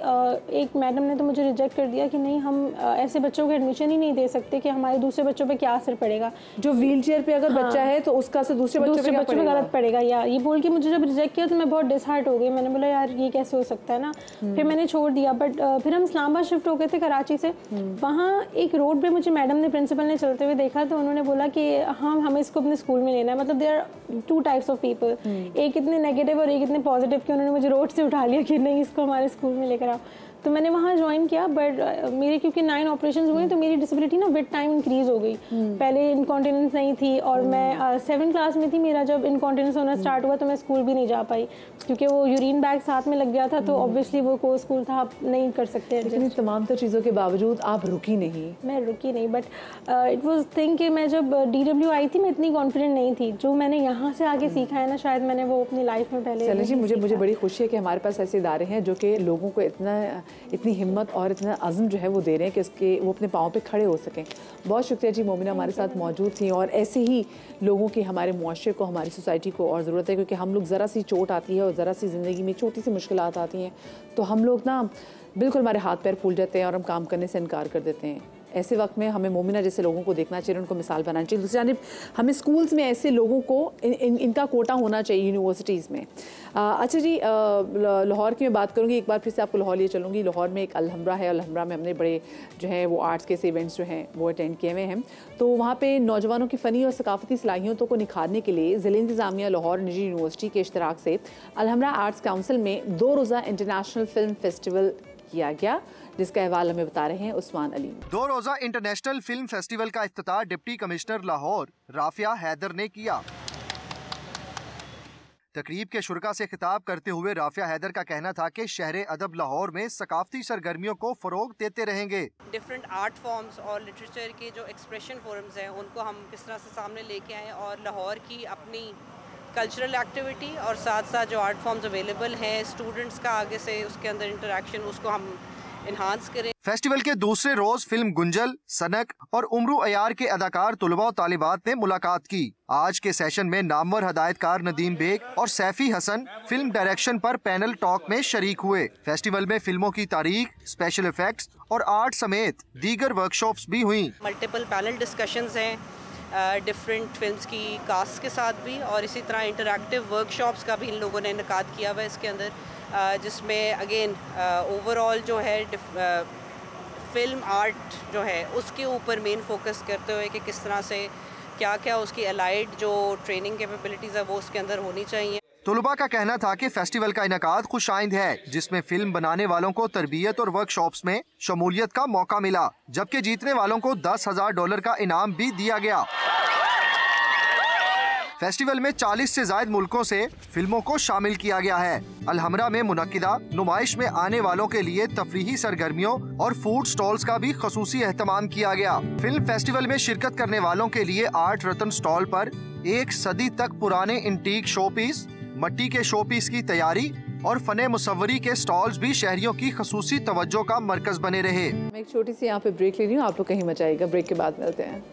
S7: एक मैडम ने तो मुझे रिजेक्ट कर दिया कि नहीं, हम ऐसे बच्चों को एडमिशन ही नहीं दे सकते कि हमारे दूसरे बच्चों पे क्या असर पड़ेगा।
S1: जो व्हीलचेयर पे अगर बच्चा है तो उसका असर दूसरे बच्चों पे
S7: गलत पड़ेगा, या ये बोल के मुझे जब रिजेक्ट किया तो मैं बहुत डिसहार्ट हो गई। मैंने बोला यार ये कैसे हो सकता है ना। फिर मैंने छोड़ दिया। बट फिर हम इस्लामाबाद शिफ्ट हो गए थे कराची से। वहाँ एक रोड पे मुझे मैडम ने, प्रिंसिपल ने चलते हुए देखा, तो उन्होंने बोला कि हाँ, हमें इसको अपने स्कूल में लेना है। मतलब there are 2 types of people, एक इतने नेगेटिव और एक इतने पॉजिटिव, कि उन्होंने मुझे रोड से उठा लिया कि नहीं, इसको हमारे स्कूल में लेकर आओ। तो मैंने वहाँ ज्वाइन किया। बट मेरे क्योंकि 9 ऑपरेशंस हुए तो मेरी डिसेबिलिटी ना विद टाइम इंक्रीज हो गई। पहले इनकॉन्टिनेंस नहीं थी, और मैं 7th क्लास में थी, मेरा जब इनकॉन्टिनेंस होना स्टार्ट हुआ तो मैं स्कूल भी नहीं जा पाई, क्योंकि वो यूरिन बैग साथ में लग गया था। तो ऑब्वियसली वो कोई स्कूल था, आप नहीं कर सकते।
S1: लेकिन तमाम तर चीज़ों के बावजूद आप रुकी नहीं?
S7: मैं रुकी नहीं, बट इट वॉज थिंक कि मैं जब DW आई थी मैं इतनी कॉन्फिडेंट नहीं थी। जो मैंने यहाँ से आगे सीखा है ना, शायद मैंने वो अपनी लाइफ में पहले।
S1: चलिए जी, मुझे बड़ी खुशी है कि हमारे पास ऐसे इदारे हैं जो कि लोगों को इतनी हिम्मत और इतना अज़्म जो है वो दे रहे हैं कि वो अपने पाँव पे खड़े हो सकें। बहुत शुक्रिया जी, मोमिना हमारे साथ मौजूद थी। और ऐसे ही लोगों की हमारे मुआशरे को, हमारी सोसाइटी को और ज़रूरत है, क्योंकि हम लोग ज़रा सी चोट आती है और ज़रा सी ज़िंदगी में छोटी सी मुश्किलात आती हैं तो हम लोग ना बिल्कुल हमारे हाथ पैर फूल जाते हैं और हम काम करने से इनकार कर देते हैं। ऐसे वक्त में हमें मोमिना जैसे लोगों को देखना चाहिए, उनको मिसाल बनानी चाहिए। दूसरी जानिब हमें स्कूल्स में ऐसे लोगों को इनका कोटा होना चाहिए, यूनिवर्सिटीज़ में। अच्छा जी, लाहौर की मैं बात करूँगी, एक बार फिर से आपको लाहौर लिए चलूँगी। लाहौर में एक अलहम्रा है, अलहम्रा में हमने बड़े जो है वो आर्ट्स के इवेंट्स जो हैं वो अटेंड किए हुए हैं। तो वहाँ पे नौजवानों की फ़नी और सकाफ़ती सलाहियतों को निखारने के लिए ज़िला इंतज़ामिया लाहौर निजी यूनिवर्सिटी के इश्तराक से अलहम्रा आर्ट्स काउंसिल में 2 रोज़ा इंटरनेशनल फ़िल्म फेस्टिवल किया गया, जिसका अहवाल हमें बता रहे हैं उस्मान अली।
S8: 2 रोज़ा इंटरनेशनल फिल्म फेस्टिवल का इफ्तिताह डिप्टी कमिश्नर लाहौर राफिया हैदर ने किया। तकरीब के शुरका से खिताब करते हुए राफिया हैदर का कहना था कि शहर अदब लाहौर में सकाफती सरगर्मियों को फरोग देते रहेंगे।
S9: डिफरेंट आर्ट फॉर्म्स और लिटरेचर के जो एक्सप्रेशन फोरम्स हैं उनको हम किस तरह से सामने लेके आएँ, और लाहौर की अपनी कल्चरल एक्टिविटी और साथ साथ जो आर्ट फॉर्म्स अवेलेबल हैं स्टूडेंट्स का आगे से उसके अंदर इंटरेक्शन, उसको हम इन्हांस करें।
S8: फेस्टिवल के दूसरे रोज फिल्म गुंजल, सनक और उम्रू अयार के अदाकार तुलबा और तालिबात ने मुलाकात की। आज के सेशन में नामवर हदायतकार नदीम बेग और सैफी हसन फिल्म डायरेक्शन पर पैनल टॉक में शरीक हुए। फेस्टिवल में फिल्मों की तारीख, स्पेशल इफेक्ट्स और आर्ट समेत दीगर वर्कशॉप्स भी हुई।
S9: मल्टीपल पैनल डिस्कशंस हैं डिफरेंट फिल्म्स की कास्ट के साथ भी, और इसी तरह इंटरैक्टिव वर्कशॉप्स का भी इन लोगों ने इनकाद किया हुआ है इसके अंदर, जिसमें अगेन ओवरऑल जो है फिल्म आर्ट जो है उसके ऊपर मेन फोकस करते हुए कि किस तरह से क्या क्या उसकी अलाइड जो ट्रेनिंग कैपेबिलिटीज़ है वो उसके अंदर होनी चाहिए।
S8: तलबा का कहना था कि फेस्टिवल का इनेकाद खुशाइंद है, जिसमें फिल्म बनाने वालों को तरबियत और वर्कशॉप्स में शमूलियत का मौका मिला, जबकि जीतने वालों को $10,000 का इनाम भी दिया गया। फेस्टिवल में 40 से ज्यादा मुल्कों से फिल्मों को शामिल किया गया है। अलहमरा में मुनक्किदा नुमाइश में आने वालों के लिए तफरीही सरगर्मियों और फूड स्टॉल्स का भी खसूसी एहतमाम किया गया। फिल्म फेस्टिवल में शिरकत करने वालों के लिए आर्ट रत्न स्टॉल पर 1 सदी तक पुराने इंटीक शोपीस, मट्टी के शोपीस की तैयारी और फने मुसव्वरी के स्टॉल्स भी शहरियों की खसूसी तवज्जो का मरकज बने रहे।
S1: मैं एक छोटी सी यहाँ पे ब्रेक ले रही हूँ, आप लोग कहीं मत जाइएगा, ब्रेक के बाद मिलते हैं।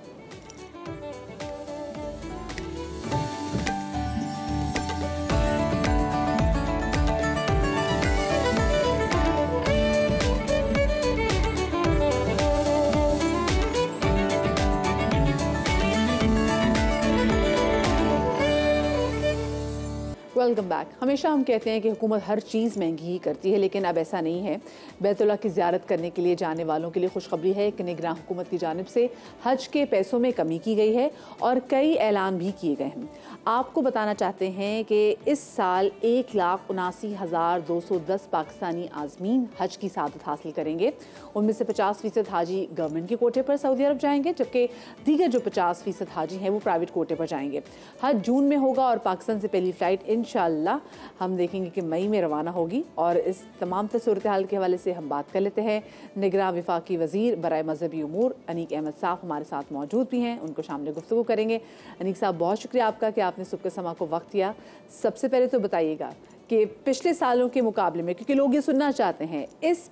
S1: Welcome back. हमेशा हम कहते हैं कि हुकूमत हर चीज़ महंगी ही करती है, लेकिन अब ऐसा नहीं है। बैतुल्लाह की ज़ियारत करने के लिए जाने वालों के लिए खुशखबरी है कि निगरान हुकूमत की जानिब से हज के पैसों में कमी की गई है और कई ऐलान भी किए गए हैं। आपको बताना चाहते हैं कि इस साल 1,79,210 पाकिस्तानी आज़मीन हज की सादत हासिल करेंगे। उनमें से 50% हाजी गवर्नमेंट के कोटे पर सऊदी अरब जाएंगे, जबकि दीगर जो 50% हाजी हैं वो प्राइवेट कोटे पर जाएंगे। हज जून में होगा और पाकिस्तान से पहली फ़्लाइट इंशाअल्लाह हम देखेंगे कि मई में रवाना होगी। और इस तमाम सूरत हाल के हवाले से हम बात कर लेते हैं। निगरान वफाकी वज़ीर बराए मजहबी उमूर अनीक अहमद साहब हमारे साथ मौजूद भी हैं, उनको शामिल गुफ्तगू करेंगे। अनीक साहब, बहुत शुक्रिया आपका कि आपने सुबह समा को वक्त दिया। सबसे पहले तो बताइएगा कि पिछले सालों के मुकाबले में, क्योंकि लोग ये सुनना चाहते हैं, इस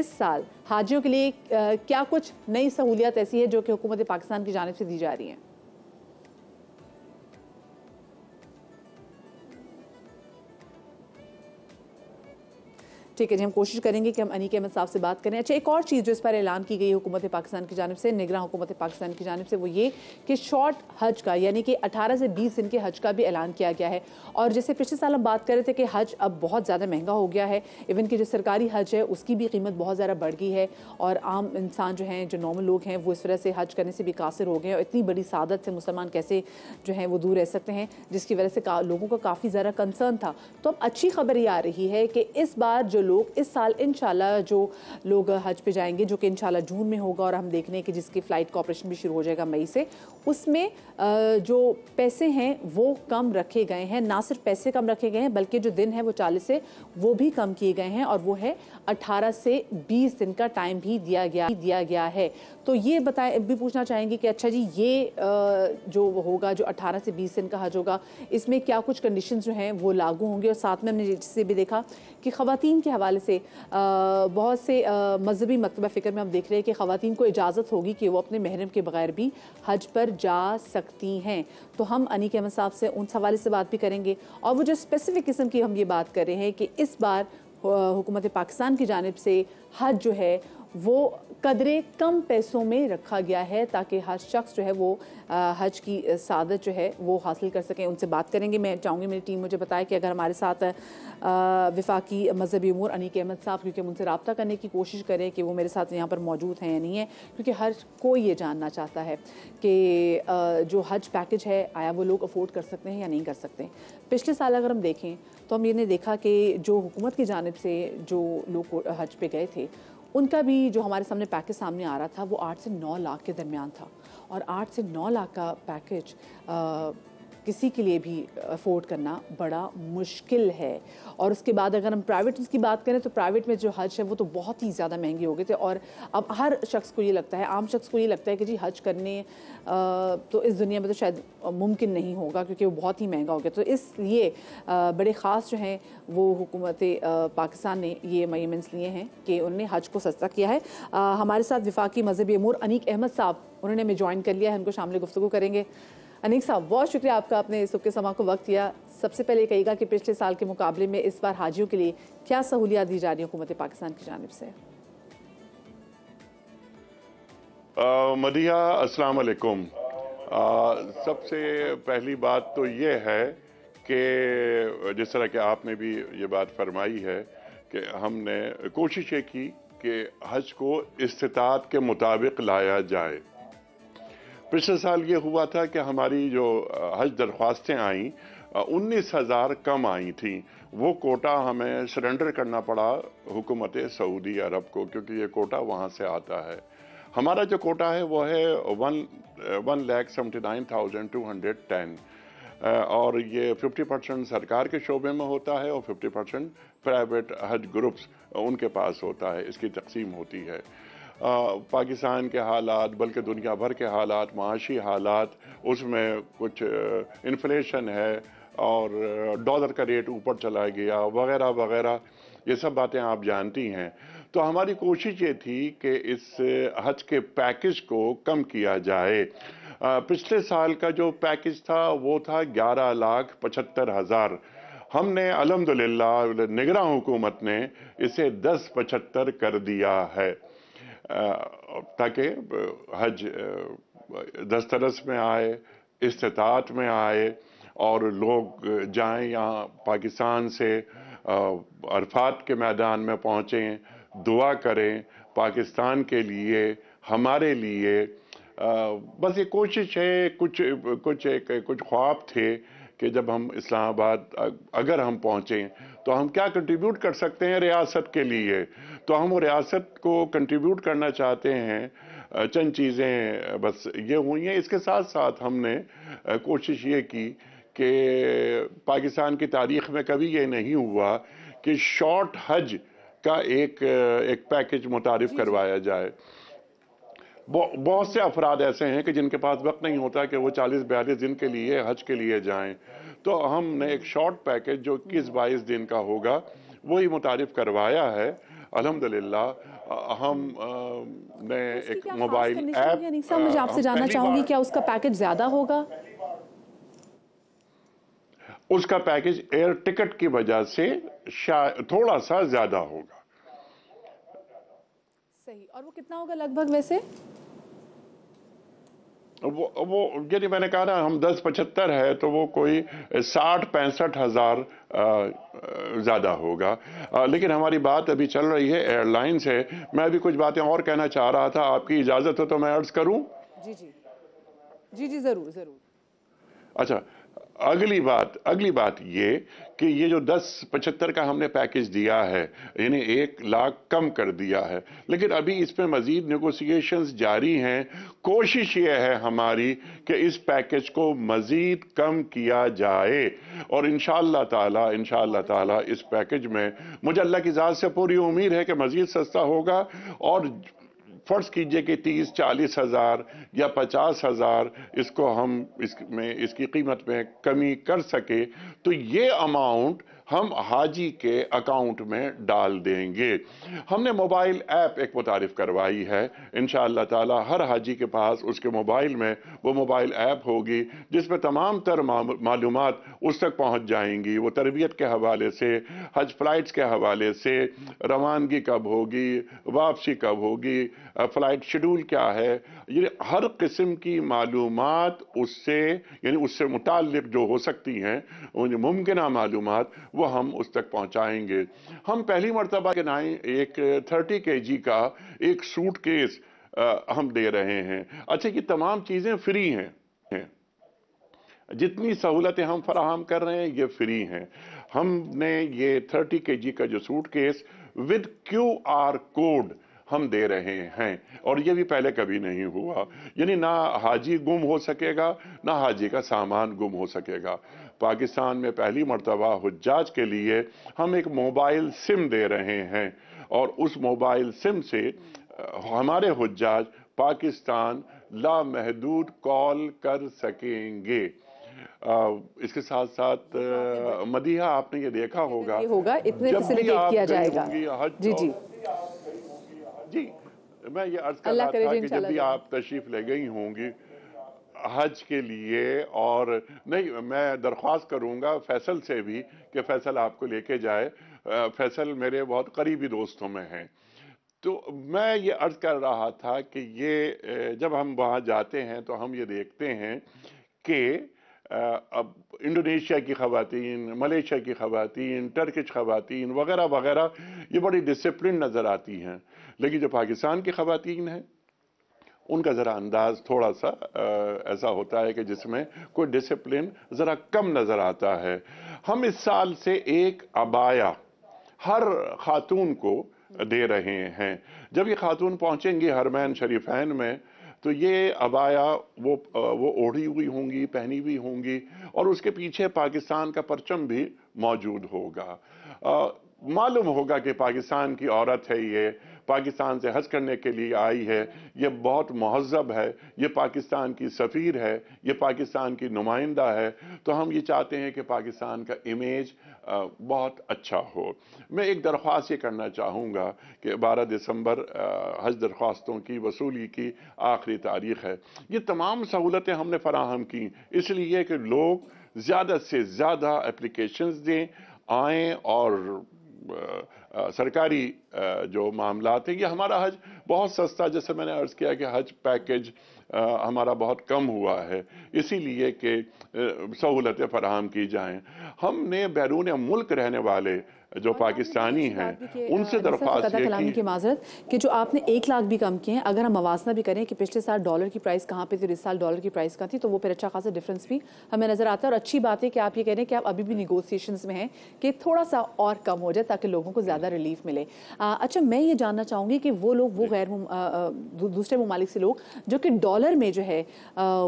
S1: साल हाजियों के लिए क्या कुछ नई सहूलियत ऐसी है जो कि हुकूमत पाकिस्तान की जानिब से दी जा रही हैं? ठीक है जी, हम कोशिश करेंगे कि हम अनीक अहमद साहब से बात करें। अच्छा, एक और चीज़ जो इस पर ऐलान की गई है हुकूमत पाकिस्तान की जानिब से, निगरान हुकूमत पाकिस्तान की जानिब से, वो ये कि शॉर्ट हज का यानी कि 18 से 20 दिन के हज का भी ऐलान किया गया है। और जैसे पिछले साल हम बात कर रहे थे कि हज अब बहुत ज़्यादा महंगा हो गया है, इवन कि जो सरकारी हज है उसकी भी कीमत बहुत ज़्यादा बढ़ गई है और आम इंसान जो हैं, जो नॉर्मल लोग हैं, वो इस वजह से हज करने से भी कासिर हो गए हैं। और इतनी बड़ी सादत से मुसलमान कैसे जो हैं वो दूर रह सकते हैं, जिसकी वजह से लोगों का काफ़ी ज़्यादा कंसर्न था। तो अब अच्छी खबर ये आ रही है कि इस बार जो लोग इस साल इंशाल्लाह जो लोग हज पे जाएंगे, जो कि इंशाल्लाह जून में होगा और हम देख रहे हैं कि जिसकी फ़्लाइट का ऑपरेशन भी शुरू हो जाएगा मई से, उसमें जो पैसे हैं वो कम रखे गए हैं। ना सिर्फ पैसे कम रखे गए हैं बल्कि जो दिन है वो 40 से वो भी कम किए गए हैं और वो है 18 से 20 दिन का टाइम भी दिया गया है। तो ये भी पूछना चाहेंगे कि अच्छा जी, ये जो होगा, जो 18 से 20 दिन का हज होगा, इसमें क्या कुछ कंडीशंस जो हैं वो लागू होंगे? और साथ में हमने जिससे भी देखा कि ख़वातीन के हवाले से बहुत से मजहबी मकतबा फ़िक्र में हम देख रहे हैं कि ख़वातीन को इजाज़त होगी कि वो अपने महरम के बगैर भी हज पर जा सकती हैं। तो हम अनीक अहमद साहब से उन हवाले से बात भी करेंगे। और वो जो स्पेसिफ़िक किस्म की हम ये बात कर रहे हैं कि इस बार हुकूमत पाकिस्तान की जानिब से हज जो है वो कदरे कम पैसों में रखा गया है ताकि हर शख्स जो है वो हज की सादत जो है वो हासिल कर सकें। उनसे बात करेंगे। मैं चाहूँगी मेरी टीम मुझे बताए कि अगर हमारे साथ वफाकी मजहबी उमूर अनीक अहमद साहब, क्योंकि हम उनसे रब्ता करने की कोशिश करें कि वो मेरे साथ यहाँ पर मौजूद हैं या नहीं है, क्योंकि हर कोई ये जानना चाहता है कि जो हज पैकेज है आया वो लोग अफोर्ड कर सकते हैं या नहीं कर सकते। पिछले साल अगर हम देखें तो हम ये देखा कि जो हुकूमत की जानिब से जो लोग हज पे गए थे उनका भी जो हमारे सामने पैकेज सामने आ रहा था वो 8 से 9 लाख के दरमियान था। और 8 से 9 लाख का पैकेज किसी के लिए भी अफोर्ड करना बड़ा मुश्किल है। और उसके बाद अगर हम प्राइवेट की बात करें तो प्राइवेट में जो हज है वो तो बहुत ही ज़्यादा महंगे हो गए थे। और अब हर शख्स को ये लगता है, आम शख्स को ये लगता है कि जी हज करने तो इस दुनिया में तो शायद मुमकिन नहीं होगा क्योंकि वो बहुत ही महंगा हो गया। तो इसलिए बड़े ख़ास जो हैं वो हुकूमत पाकिस्तान ने ये मेजरमेंट्स लिए हैं कि उन्होंने हज को सस्ता किया है। हमारे साथ वफाकी मजहबी उमूर अनीक अहमद साहब, उन्होंने हमें ज्वाइन कर लिया है, उनको शामिल गुफ्तगू करेंगे। अनीक साहब, बहुत शुक्रिया आपका, आपने सुबह के समा को वक्त दिया। सबसे पहले कहिएगा कि पिछले साल के मुकाबले में इस बार हाजियों के लिए क्या सहूलियत दी जा रही है हुकूमत पाकिस्तान की जानिब से?
S10: मदिया, अस्सलाम वालेकुम। सबसे पहली बात तो ये है कि जिस तरह के आपने भी ये बात फरमाई है कि हमने कोशिश ये की कि हज को इस्तिताअत के मुताबिक लाया जाए। पिछले साल ये हुआ था कि हमारी जो हज दरख्वास्तें आईं 19,000 कम आई थी। वो कोटा हमें सरेंडर करना पड़ा हुकूमत सऊदी अरब को, क्योंकि ये कोटा वहाँ से आता है। हमारा जो कोटा है वो है 1,79,210 और ये 50% सरकार के शोबे में होता है और 50% प्राइवेट हज ग्रुप्स उनके पास होता है। इसकी तकसीम होती है। पाकिस्तान के हालात, बल्कि दुनिया भर के हालात, माशी हालात, उसमें कुछ इन्फ्लेशन है और डॉलर का रेट ऊपर चला गया वगैरह वगैरह, ये सब बातें आप जानती हैं। तो हमारी कोशिश ये थी कि इस हज के पैकेज को कम किया जाए। पिछले साल का जो पैकेज था वो था 11,75,000। हमने अल्हम्दुलिल्लाह निगरान हुकूमत ने इसे 10,75 कर दिया है, ताकि हज दस्तरस में आए, इस्तिताअत में आए और लोग जाएं यहाँ पाकिस्तान से, अरफात के मैदान में पहुँचें, दुआ करें पाकिस्तान के लिए, हमारे लिए। बस ये कोशिश है। कुछ ख्वाब थे कि जब हम इस्लामाबाद अगर हम पहुँचें तो हम क्या कंट्रीब्यूट कर सकते हैं रियासत के लिए। तो हम वो रियासत को कंट्रीब्यूट करना चाहते हैं। चंद चीज़ें बस ये हुई हैं। इसके साथ साथ हमने कोशिश ये की कि पाकिस्तान की तारीख़ में कभी ये नहीं हुआ कि शॉर्ट हज का एक पैकेज मुतारिफ करवाया जाए। बहुत से अफराद ऐसे हैं कि जिनके पास वक्त नहीं होता कि वो 40-42 दिन के लिए हज के लिए जाएं। तो हमने एक शॉर्ट पैकेज जो 21-22 दिन का होगा वही मुतारिफ करवाया है। अल्हम्दुलिल्लाह हम ने एक मोबाइल ऐप,
S1: मुझे आपसे जानना चाहूंगी क्या उसका पैकेज ज्यादा होगा?
S10: उसका पैकेज एयर टिकट की वजह से थोड़ा सा ज्यादा होगा।
S1: सही। और वो कितना होगा लगभग वैसे?
S10: वो यदि मैंने कहा ना हम 10,75 है तो वो कोई 60-65 हज़ार ज़्यादा होगा। लेकिन हमारी बात अभी चल रही है एयरलाइन से। मैं अभी कुछ बातें और कहना चाह रहा था, आपकी इजाज़त हो तो मैं अर्ज़ करूं?
S1: जी जी जी जी, ज़रूर ज़रूर।
S10: अच्छा, अगली बात ये कि ये जो 10,75 का हमने पैकेज दिया है, यानी 1 लाख कम कर दिया है, लेकिन अभी इस पे मजीद नेगोशिएशंस जारी हैं। कोशिश ये है हमारी कि इस पैकेज को मजीद कम किया जाए और इंशाअल्लाह ताला इस पैकेज में मुझे अल्लाह की ज़ात से पूरी उम्मीद है कि मजीद सस्ता होगा। और फर्ज कीजिए कि 30-40 हज़ार या 50 हज़ार इसको हम इसकी कीमत में कमी कर सके तो ये अमाउंट हम हाजी के अकाउंट में डाल देंगे। हमने मोबाइल ऐप एक मुतारिफ करवाई है। इंशाअल्लाह ताला हर हाजी के पास उसके मोबाइल में वो मोबाइल ऐप होगी जिसमें तमाम तर मालूमात उस तक पहुंच जाएंगी। वो तरबियत के हवाले से, हज फ्लाइट्स के हवाले से, रवानगी कब होगी, वापसी कब होगी, फ्लाइट शेड्यूल क्या है, ये हर किस्म की मालूमात उससे मुताल्लिक जो हो सकती हैं, मुमकिन मालूमात वो हम उस तक पहुंचाएंगे। हम पहली मरतबा के नाई एक 30 kg का एक सूटकेस हम दे रहे हैं। अच्छा, ये तमाम चीज़ें फ्री हैं। जितनी सहूलतें हम फराहम कर रहे हैं ये फ्री हैं। हमने ये 30 kg का जो सूटकेस विद QR कोड हम दे रहे हैं और ये भी पहले कभी नहीं हुआ। यानी ना हाजी गुम हो सकेगा, ना हाजी का सामान गुम हो सकेगा। पाकिस्तान में पहली मर्तबा हुज्जाज के लिए हम एक मोबाइल सिम दे रहे हैं और उस मोबाइल सिम से हमारे हुज्जाज पाकिस्तान लामहदूद कॉल कर सकेंगे। इसके साथ साथ मदीहा आपने ये देखा होगा,
S1: इतने फैसिलिटेट किया जाएगा। जी जी
S10: जी, मैं ये अर्ज कर रहा था कि जब भी आप तशरीफ ले गई होंगी हज के लिए, और नहीं, मैं दरख्वास्त करूंगा फैसल से भी कि फैसल आपको लेके जाए। फैसल मेरे बहुत करीबी दोस्तों में हैं। तो मैं ये अर्ज कर रहा था कि ये जब हम वहाँ जाते हैं तो हम ये देखते हैं कि अब इंडोनेशिया की ख़वातीन, मलेशिया की ख़वातीन, टर्किश ख़वातीन वगैरह वगैरह ये बड़ी डिसिप्लिन नज़र आती हैं, लेकिन जो पाकिस्तान की ख़वातीन हैं उनका ज़रा अंदाज थोड़ा सा ऐसा होता है कि जिसमें कोई डिसिप्लिन ज़रा कम नज़र आता है। हम इस साल से एक अबाया हर खातून को दे रहे हैं। जब ये खातून पहुंचेंगी हरमैन शरीफैन में तो ये अबाया वो ओढ़ी हुई होंगी, पहनी हुई होंगी और उसके पीछे पाकिस्तान का परचम भी मौजूद होगा। मालूम होगा कि पाकिस्तान की औरत है, ये पाकिस्तान से हज करने के लिए आई है, ये बहुत महज़्ज़ब है, ये पाकिस्तान की सफ़ीर है, ये पाकिस्तान की नुमाइंदा है। तो हम ये चाहते हैं कि पाकिस्तान का इमेज बहुत अच्छा हो। मैं एक दरख्वास्त ये करना चाहूँगा कि 12 दिसंबर हज दरख्वास्तों की वसूली की आखिरी तारीख़ है। ये तमाम सहूलतें हमने फराहम की इसलिए कि लोग ज़्यादा से ज़्यादा एप्लीकेशंस दें, आएँ और सरकारी जो मामलात हैं। ये हमारा हज बहुत सस्ता, जैसे मैंने अर्ज़ किया कि हज पैकेज हमारा बहुत कम हुआ है इसीलिए कि सहूलतें फराहम की जाएं। हमने बैरून मुल्क रहने वाले जो पाकिस्तानी हैं उनसे दरख्वास्त
S1: कलामी की माजरत कि जो आपने 1 लाख भी कम किए हैं, अगर हम मवासना भी करें कि पिछले साल डॉलर की प्राइस कहाँ पे थी और इस साल डॉलर की प्राइस कहाँ थी, तो वो फिर अच्छा खासा डिफरेंस भी हमें नजर आता है। और अच्छी बात है कि आप ये कह रहे हैं कि आप अभी भी निगोसिएशंस में हैं कि थोड़ा सा और कम हो जाए ताकि लोगों को ज़्यादा रिलीफ मिले। अच्छा, मैं ये जानना चाहूँगी कि वो लोग, वो गैर दूसरे ममालिक से लोग जो कि डॉलर में जो है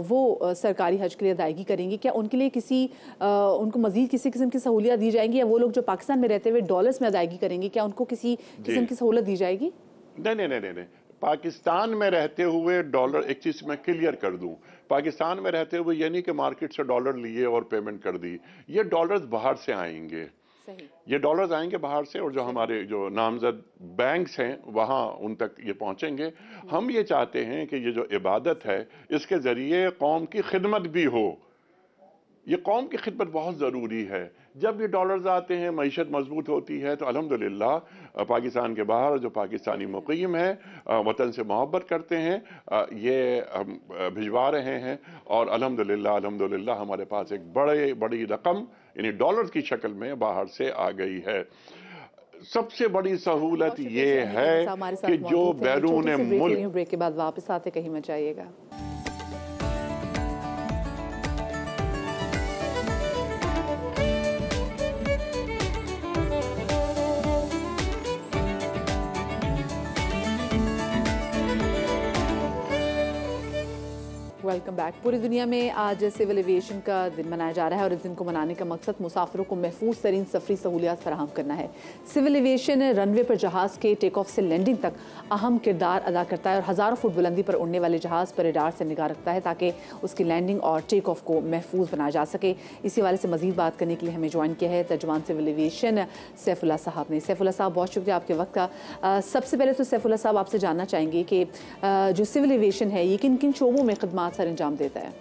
S1: वो सरकारी हज के लिए अदायगी करेंगे, क्या उनके लिए उनको मजीद किसी किस्म की सहूलियत दी जाएंगी, या वो लोग जो पाकिस्तान में रहते हुए डॉलर्स में अदायगी करेंगे क्या उनको किसी किस्म की सहूलत दी जाएगी?
S10: नहीं। पाकिस्तान में रहते हुए डॉलर, एक चीज मैं क्लियर कर दूं, पाकिस्तान में रहते हुए यानी कि मार्केट से डॉलर लिए और पेमेंट कर दी, ये डॉलर्स बाहर से आएंगे। सही। ये डॉलर्स आएंगे बाहर से और जो हमारे जो नामजद बैंक्स हैं वहाँ उन तक ये पहुँचेंगे। हम ये चाहते हैं कि ये जो इबादत है इसके ज़रिए कौम की खिदमत भी हो। ये कौम की खिदमत बहुत ज़रूरी है। जब ये डॉलर्स आते हैं, मईशत मजबूत होती है, तो अल्हम्दुलिल्लाह पाकिस्तान के बाहर जो पाकिस्तानी मुक़ीम है, वतन से मोहब्बत करते हैं, ये हम भिजवा रहे हैं और अल्हम्दुलिल्लाह हमारे पास एक बड़ी रकम यानी डॉलर्स की शक्ल में बाहर से आ गई है। सबसे बड़ी सहूलत ये है कि जो बैरून मुल्क,
S1: ब्रेक के बाद वापस आते कहीं मत जाइएगा। Welcome back. पूरी दुनिया में आज सिविल एविएशन का दिन मनाया जा रहा है और इस दिन को मनाने का मकसद मुसाफिरों को महफूज तरीन सफरी सहूलियात फराहम करना है। सिविल एविएशन रनवे पर जहाज़ के टेक ऑफ से लैंडिंग तक अहम किरदार अदा करता है और हज़ारों फुट बुलंदी पर उड़ने वाले जहाज़ पर रडार से निगाह रखता है ताकि उसकी लैंडिंग और टेक ऑफ को महफूज बनाया जा सके। इसी वाले से मजीद बात करने के लिए हमें ज्वाइन किया है तर्जुमान सिविल एविएशन सैफुल्लाह साहब ने। सैफुल्लाह साहब, बहुत शुक्रिया आपके वक्त का। सबसे पहले तो सैफुल्लाह साहब आपसे जानना चाहेंगे कि जो सिविल एविएशन है ये किन किन शोबों में खिदमात सर अंजाम देता है?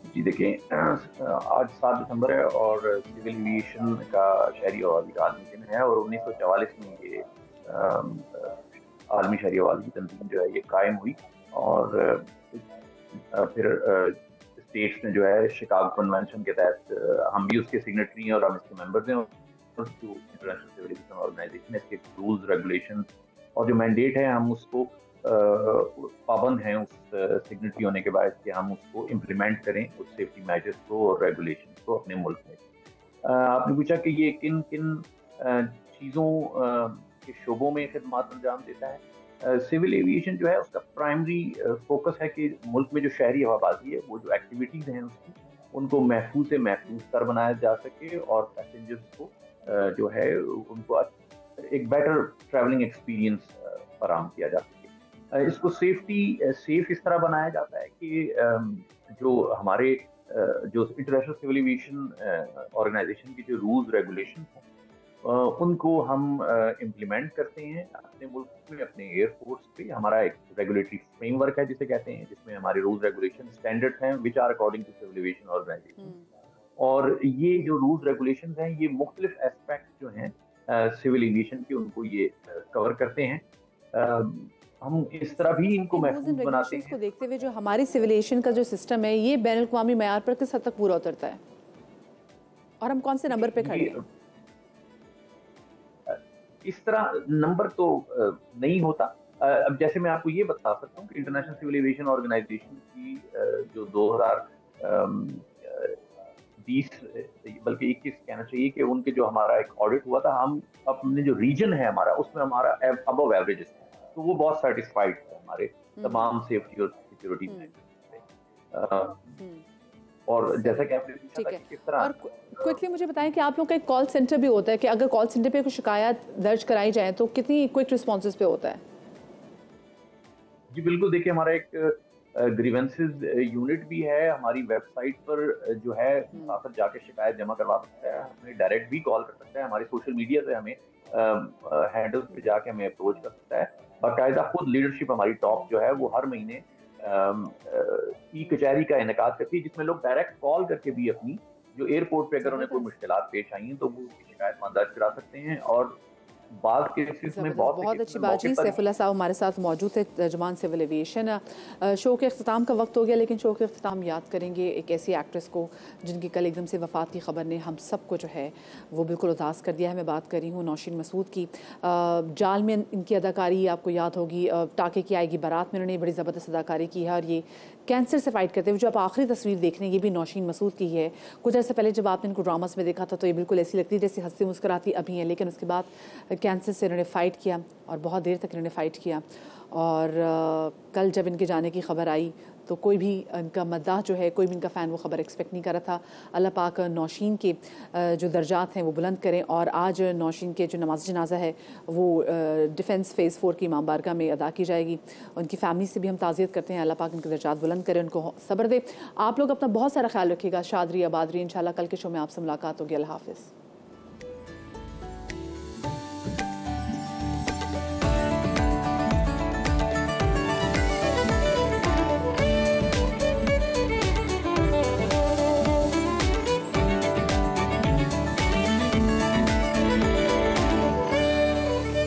S11: जी देखें, आज 7 दिसंबर है और सिविल एविएशन का शहरी आवाज़ी का आलमी दिन है और 1944 में ये आलमी शहरी आवाज़ी तंजीम जो है ये कायम हुई और फिर स्टेट्स ने जो है शिकागो कन्वेंशन के तहत हम भी उसके सिग्नेटरी हैं और हम इसके मेंबर्स हैं। इंटरनेशनल सिविल एविएशन ऑर्गेनाइजेशन, इसके रूल्स रेगुलेशन और जो मैंडेट है हम उसको पाबंद हैं उस सिग्नेटरी होने के बाद कि हम उसको इम्प्लीमेंट करें उस सेफ्टी मेजर्स को और रेगुलेशन को अपने मुल्क में। आपने पूछा कि ये किन किन चीज़ों के शोबों में खिदमात अंजाम देता है। सिविल एविएशन जो है उसका प्राइमरी फोकस है कि मुल्क में जो शहरी हवाबाजी है वो जो एक्टिविटीज़ हैं उसकी उनको महफूज से महफूज तर बनाया जा सके और पैसेंजर्स को जो है उनको एक बेटर ट्रैवलिंग एक्सपीरियंस फराहम किया जा सके। इसको सेफ इस तरह बनाया जाता है कि जो हमारे जो इंटरनेशनल सिविल एविएशन ऑर्गेनाइजेशन की जो रूल्स रेगुलेशन हैं उनको हम इम्प्लीमेंट करते हैं अपने मुल्क में, अपने एयरफोर्स पे। हमारा एक रेगुलेटरी फ्रेमवर्क है जिसे कहते हैं, जिसमें हमारे रूल्स रेगुलेशन स्टैंडर्ड्स हैं which are according to civil aviation organisation. और ये जो रूल्स रेगुलेशन हैं ये मुख्तलिफ एस्पेक्ट जो हैं सिविल एविएशन के उनको ये कवर करते हैं। हम इस तरह भी इनको महफूज बनाते हैं।
S1: को देखते हुए जो हमारी सिविल एविएशन का जो सिस्टम है ये बैनुल अक़वामी मयार पर किस हद तक पूरा उतरता है और हम कौन से नंबर पे खड़े हैं?
S11: इस तरह नंबर तो नहीं होता, अब जैसे मैं आपको ये बता सकता हूँ कि इंटरनेशनल सिविल एविएशन ऑर्गेनाइजेशन की जो 2020 बल्कि 21 कहना चाहिए कि उनके जो हमारा एक ऑडिट हुआ था, हम अपने जो रीजन है हमारा उसमें हमारा अबव एवरेजेस है, तो वो बहुत सेटिस्फाइड है हमारे तमाम सेफ्टी और सिक्योरिटी और जैसा कि आपने पूछा था किस तरह।
S1: और क्विकली मुझे बताएं कि आप लोग का एक कॉल सेंटर भी होता है कि अगर कॉल सेंटर पे कोई शिकायत दर्ज कराई जाए तो कितनी क्विक रिस्पॉन्सेज पे होता है?
S11: जी बिल्कुल, देखिए हमारा एक ग्रीवेंसेस यूनिट भी है, हमारी वेबसाइट पर जो है मुसाफिर जाके शिकायत जमा करवा सकता है, हमें डायरेक्ट भी कॉल कर सकता है, हमारे सोशल मीडिया से हमें हैंडल्स पे जाके हमें अप्रोच कर सकता है। बाकायदा खुद लीडरशिप हमारी टॉप जो है वो हर महीने ई कचहरी का इनेकाद करती है, जिसमें लोग डायरेक्ट कॉल करके भी अपनी जो एयरपोर्ट पे अगर उन्हें कोई मुश्किलात पेश आई हैं तो वो उसकी शिकायत वहाँ दर्ज करा सकते हैं। और बाद केसेस में बहुत
S1: अच्छी बात जी। सैफुल्ला साहब हमारे साथ मौजूद थे, तर्जुमान सिविल एविएशन। शो के अख्ताम का वक्त हो गया, लेकिन शो के अख्ताम याद करेंगे एक ऐसी एक्ट्रेस को जिनकी कल एकदम से वफ़ात की खबर ने हम सबको जो है वो बिल्कुल उदास कर दिया है। मैं बात कर रही हूँ नौशीन मसूद की। जाल में इनकी अदाकारी आपको याद होगी, टाके की आएगी बारात में इन्होंने बड़ी ज़बरदस्त अदाकारी की है और ये कैंसर से फाइट करते हुए जो आप आखिरी तस्वीर देख रहे हैं ये भी नौशीन मसूद की है। कुछ अर्से पहले जब आपने इनको ड्रामास में देखा था तो ये बिल्कुल ऐसी लगती जैसे हंसती मुस्कुराती अभी हैं, लेकिन उसके बाद कैंसर से इन्होंने फ़ाइट किया और बहुत देर तक इन्होंने फ़ाइट किया। और कल जब इनके जाने की खबर आई तो कोई भी इनका मद्दाह जो है, कोई भी इनका फ़ैन वो ख़बर एक्सपेक्ट नहीं कर रहा था। अल्लाह पाक नौशीन के जो दर्जात हैं वो बुलंद करें। और आज नौशीन के जो नमाज जनाजा है वो डिफेंस फ़ेज़ 4 की इमाम बारगाह में अदा की जाएगी। उनकी फ़ैमिली से भी हम ताज़ियत करते हैं, अल्लाह पाक इनके दर्जात बुलंद करें, उनको सब्र दे। आप लोग अपना बहुत सारा ख्याल रखिएगा। शादरी आबादरी इंशाल्लाह कल के शो में आपसे मुलाकात होगी। अल्लाह हाफ़िज़।